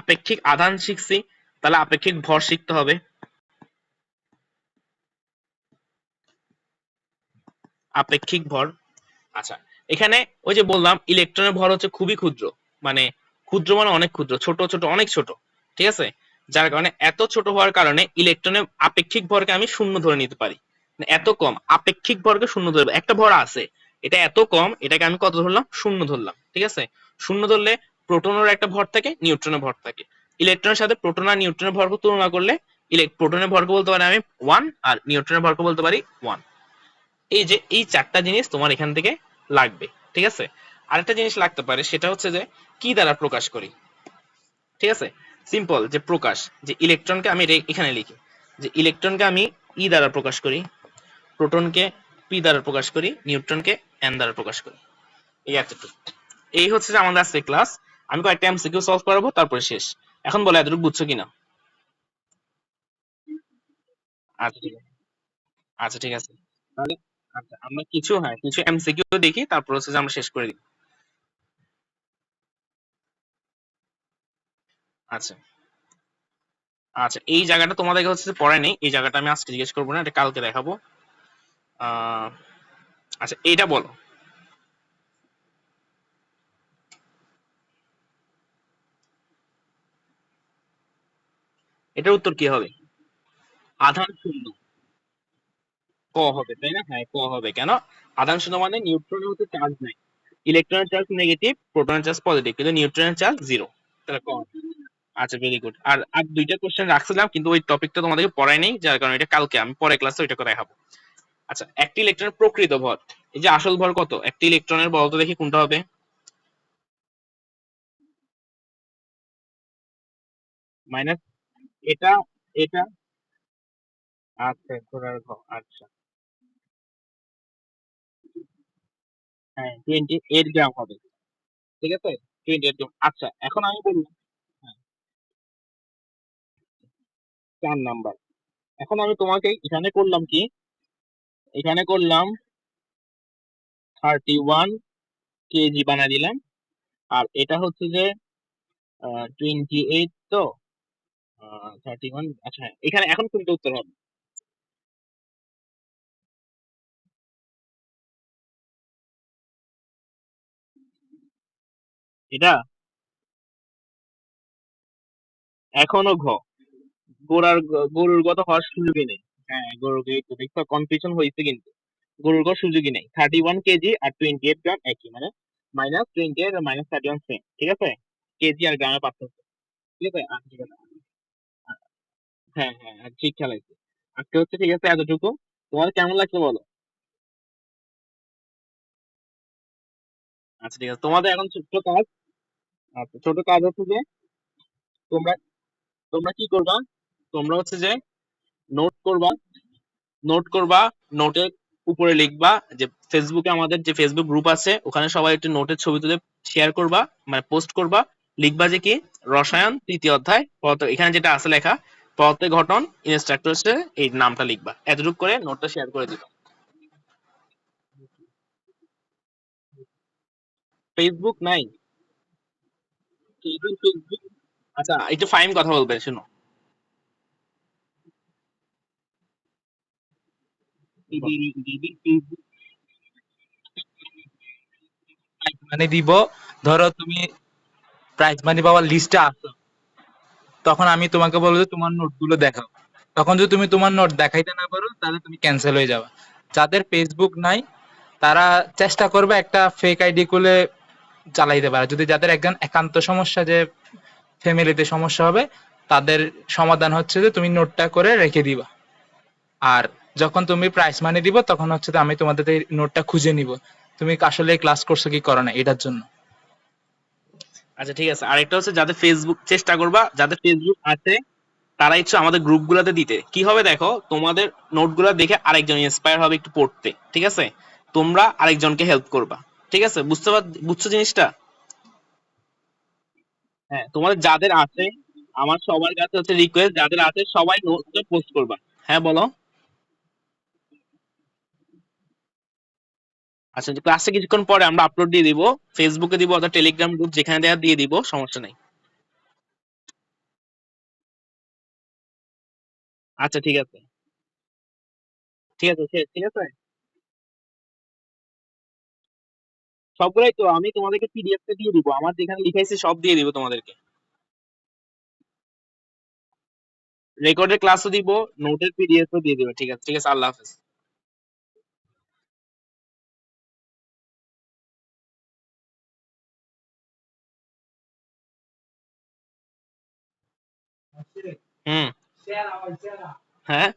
আপেক্ষিক আধান শিখছি, তাহলে আপেক্ষিক ভর শিখতে হবে। আপেক্ষিক ভর, আচ্ছা, এখানে ওই যে বললাম ইলেকট্রনের ভর হচ্ছে খুবই ক্ষুদ্র, মানে ক্ষুদ্র মানে অনেক ক্ষুদ্র, ছোট ছোট অনেক ছোট, ঠিক আছে, যার কারণে এত ছোট হওয়ার কারণে ইলেকট্রনের আপেক্ষিক ভরকে আমি শূন্য ধরে নিতে পারি, মানে এত কম আপেক্ষিক ভরকে শূন্য ধরবে। একটা ভর আছে, এটা এত কম, এটাকে আমি কত ধরলাম? শূন্য ধরলাম, ঠিক আছে। শূন্য ধরলে প্রোটনের একটা ভর থাকে, নিউট্রনের ভর থাকে, ইলেকট্রনের সাথে প্রোটন আর নিউট্রনের ভরকে তুলনা করলে প্রোটনের ভরকে বলতে পারি আমি 1, আর নিউট্রনের ভরকে বলতে পারি 1। এই যে এই চারটা জিনিস তোমার এখান থেকে লাগবে, ঠিক আছে। আরেকটা জিনিস লাগতে পারে, সেটা হচ্ছে যে কি দ্বারা প্রকাশ করি, ঠিক আছে, সিম্পল যে প্রকাশ, যে ইলেকট্রনকে আমি এখানে লিখি, যে ইলেকট্রনকে আমি দ্বারা প্রকাশ করি, প্রোটনকে পি দ্বারা প্রকাশ করি, নিউট্রনকে এন দ্বারা প্রকাশ করি। এই এতটুকু, এই হচ্ছে যে আমাদের আজকে ক্লাস। আমি কয়েকটা এমসিকিউ সলভ করাবো, তারপরে শেষ। এখন বলো এতটুকু বুঝছো কিনা? আচ্ছা ঠিক আছে, আচ্ছা ঠিক আছে, তাহলে আচ্ছা আমরা কিছু, হ্যাঁ, কিছু এমসিকিউ দেখি, তারপর হচ্ছে যে আমরা শেষ করে দিই। আচ্ছা আচ্ছা, এই জায়গাটা তোমাদেরকে হচ্ছে যে পড়ায় নেই, এই জায়গাটা আমি আজকে জিজ্ঞেস করবো না, এটা কালকে দেখাবো। আহ, আচ্ছা, এইটা বলো, এটার উত্তর কি হবে? আধান শূন্য। ক হবে, তাই না? হ্যাঁ, ক হবে। কেন? আধান শূন্য মানে নিউট্রনের হচ্ছে চার্জ নাই, ইলেকট্রনের চার্জ নেগেটিভ, প্রোটনের চার্জ পজিটিভ, কিন্তু নিউট্রনের চার্জ জিরো, তাহলে ক হবে। আচ্ছা, ভেরি গুড। আর আর দুইটা কোশ্চেন রাখছিলাম, কিন্তু ওই টপিকটা তোমাদেরকে পড়াই নেই, যার কারণে এটা কালকে আমি পরে ক্লাসে ওইটা দেখাবো। আচ্ছা, একটি ইলেকট্রনের প্রকৃত ভর, এই যে আসল ভর কত একটি ইলেকট্রনের, বলতো দেখি কোনটা হবে? মাইনাস, এটা এটা আচ্ছা, ঘোড়ার ঘ, আচ্ছা, হ্যাঁ, 28 গ্রাম হবে, ঠিক আছে, 28 গ্রাম। আচ্ছা, এখন আমি বলি, হ্যাঁ, 4 নাম্বার। এখন আমি তোমাকে এখানে করলাম কি, এখানে করলাম 31 কেজি বানাই দিলাম, আর এটা হচ্ছে যে 28, তো 31, আচ্ছা, হ্যাঁ, এখানে এখন কোনটা উত্তর হবে? এটা এখনো ঘ, গরুর গত হওয়ার সুযোগই নেই। হ্যাঁ, গরুর দেখো কনফিউশন হয়েছে, কিন্তু গরুর গড় সুযোগই নেই। 31 কেজি আর 28 গ্রাম একই, মানে -28 আর -31 সেম, ঠিক আছে, কেজি আর গ্রামের পার্থক্য, ঠিক আছে। ঠিক আছে, হ্যাঁ হ্যাঁ হ্যাঁ, ঠিক খেলাইছে। আজকে হচ্ছে ঠিক আছে এতটুকু। তোমার কেমন লাগছে বলো? আচ্ছা ঠিক আছে, তোমাদের এখন ছোট্ট কাজ, আচ্ছা ছোট কাজ হচ্ছে যে তোমরা তোমরা কি করবা, তোমরা হচ্ছে যে নোট করবা, নোট করবা, নোটের উপরে লিখবা যে ফেসবুকে, আমাদের যে ফেসবুক গ্রুপ আছে, ওখানে সবাই একটু নোটের ছবি তুলে শেয়ার করবা, মানে পোস্ট করবা। লিখবা যে কি, রসায়ন 3য় অধ্যায় এখানে যেটা আছে লেখা, পদার্থের গঠন, ইনস্ট্রাক্টরস, এই নামটা লিখবা, এতটুকু করে নোটটা শেয়ার করে দিবা। ফেসবুক নাই? ফেসবুক আচ্ছা একটু ফাইন কথা বলবেন, শুনো। মানে দিব, ধরো তুমি প্রাইজ মানি পাওয়ার লিস্টে আসো, তখন আমি তোমাকে বলবো যে তোমার নোটগুলো দেখাও। তখন যদি তুমি তোমার নোট দেখাইতে না পারো তাহলে তুমি ক্যান্সেল হয়ে যাবে। যাদের ফেসবুক নাই তারা চেষ্টা করবে একটা ফেক আইডি খুলে চালাইতে পারে। যদি যাদের একজন একান্ত সমস্যা, যে ফ্যামিলিতে সমস্যা হবে, তাদের সমাধান হচ্ছে যে তুমি নোটটা করে রেখে দিবা। আর যখন তুমি প্রাইস মানি দিব তখন হচ্ছে যে আমি তোমাদের এই নোটটা খুঁজে নিব তুমি আসলে ক্লাস করছো কি করো না এটার জন্য। আচ্ছা ঠিক আছে, আরেকটা হচ্ছে যাদের ফেসবুক, চেষ্টা করবা যাদের ফেসবুক আছে তারা ইচ্ছু আমাদের গ্রুপগুলোতে দিতে। কি হবে দেখো, তোমাদের নোটগুলো দেখে আরেকজন ইন্সপায়ার হবে একটু পড়তে, ঠিক আছে? তোমরা আরেকজনকে হেল্প করবা, ঠিক আছে? বুঝছো জিনিসটা? হ্যাঁ, তোমাদের যাদের আছে, আমার সবার কাছে হচ্ছে রিকোয়েস্ট, যাদের আছে সবাই নোটটা পোস্ট করবা। হ্যাঁ বলো। আচ্ছা, ক্লাসে কিছুক্ষণ পরে আমরা আপলোড দিয়ে দিব, ফেসবুকে দিব অথবা টেলিগ্রাম গ্রুপ যেখানে দেয়া দিয়ে দিব, সমস্যা নাই। আচ্ছা ঠিক আছে, ঠিক আছে, ঠিক আছে। সবগুলাই তো আমি তোমাদেরকে পিডিএফ তে দিয়ে দিব, আমার যেখানে লিখাইছে সব দিয়ে দিব তোমাদেরকে। রেকর্ডের ক্লাসও দিব, নোটের পিডিএফও দিয়ে দিব। ঠিক আছে, ঠিক আছে, আল্লাহ হাফেজ। হুম। হ্যাঁ।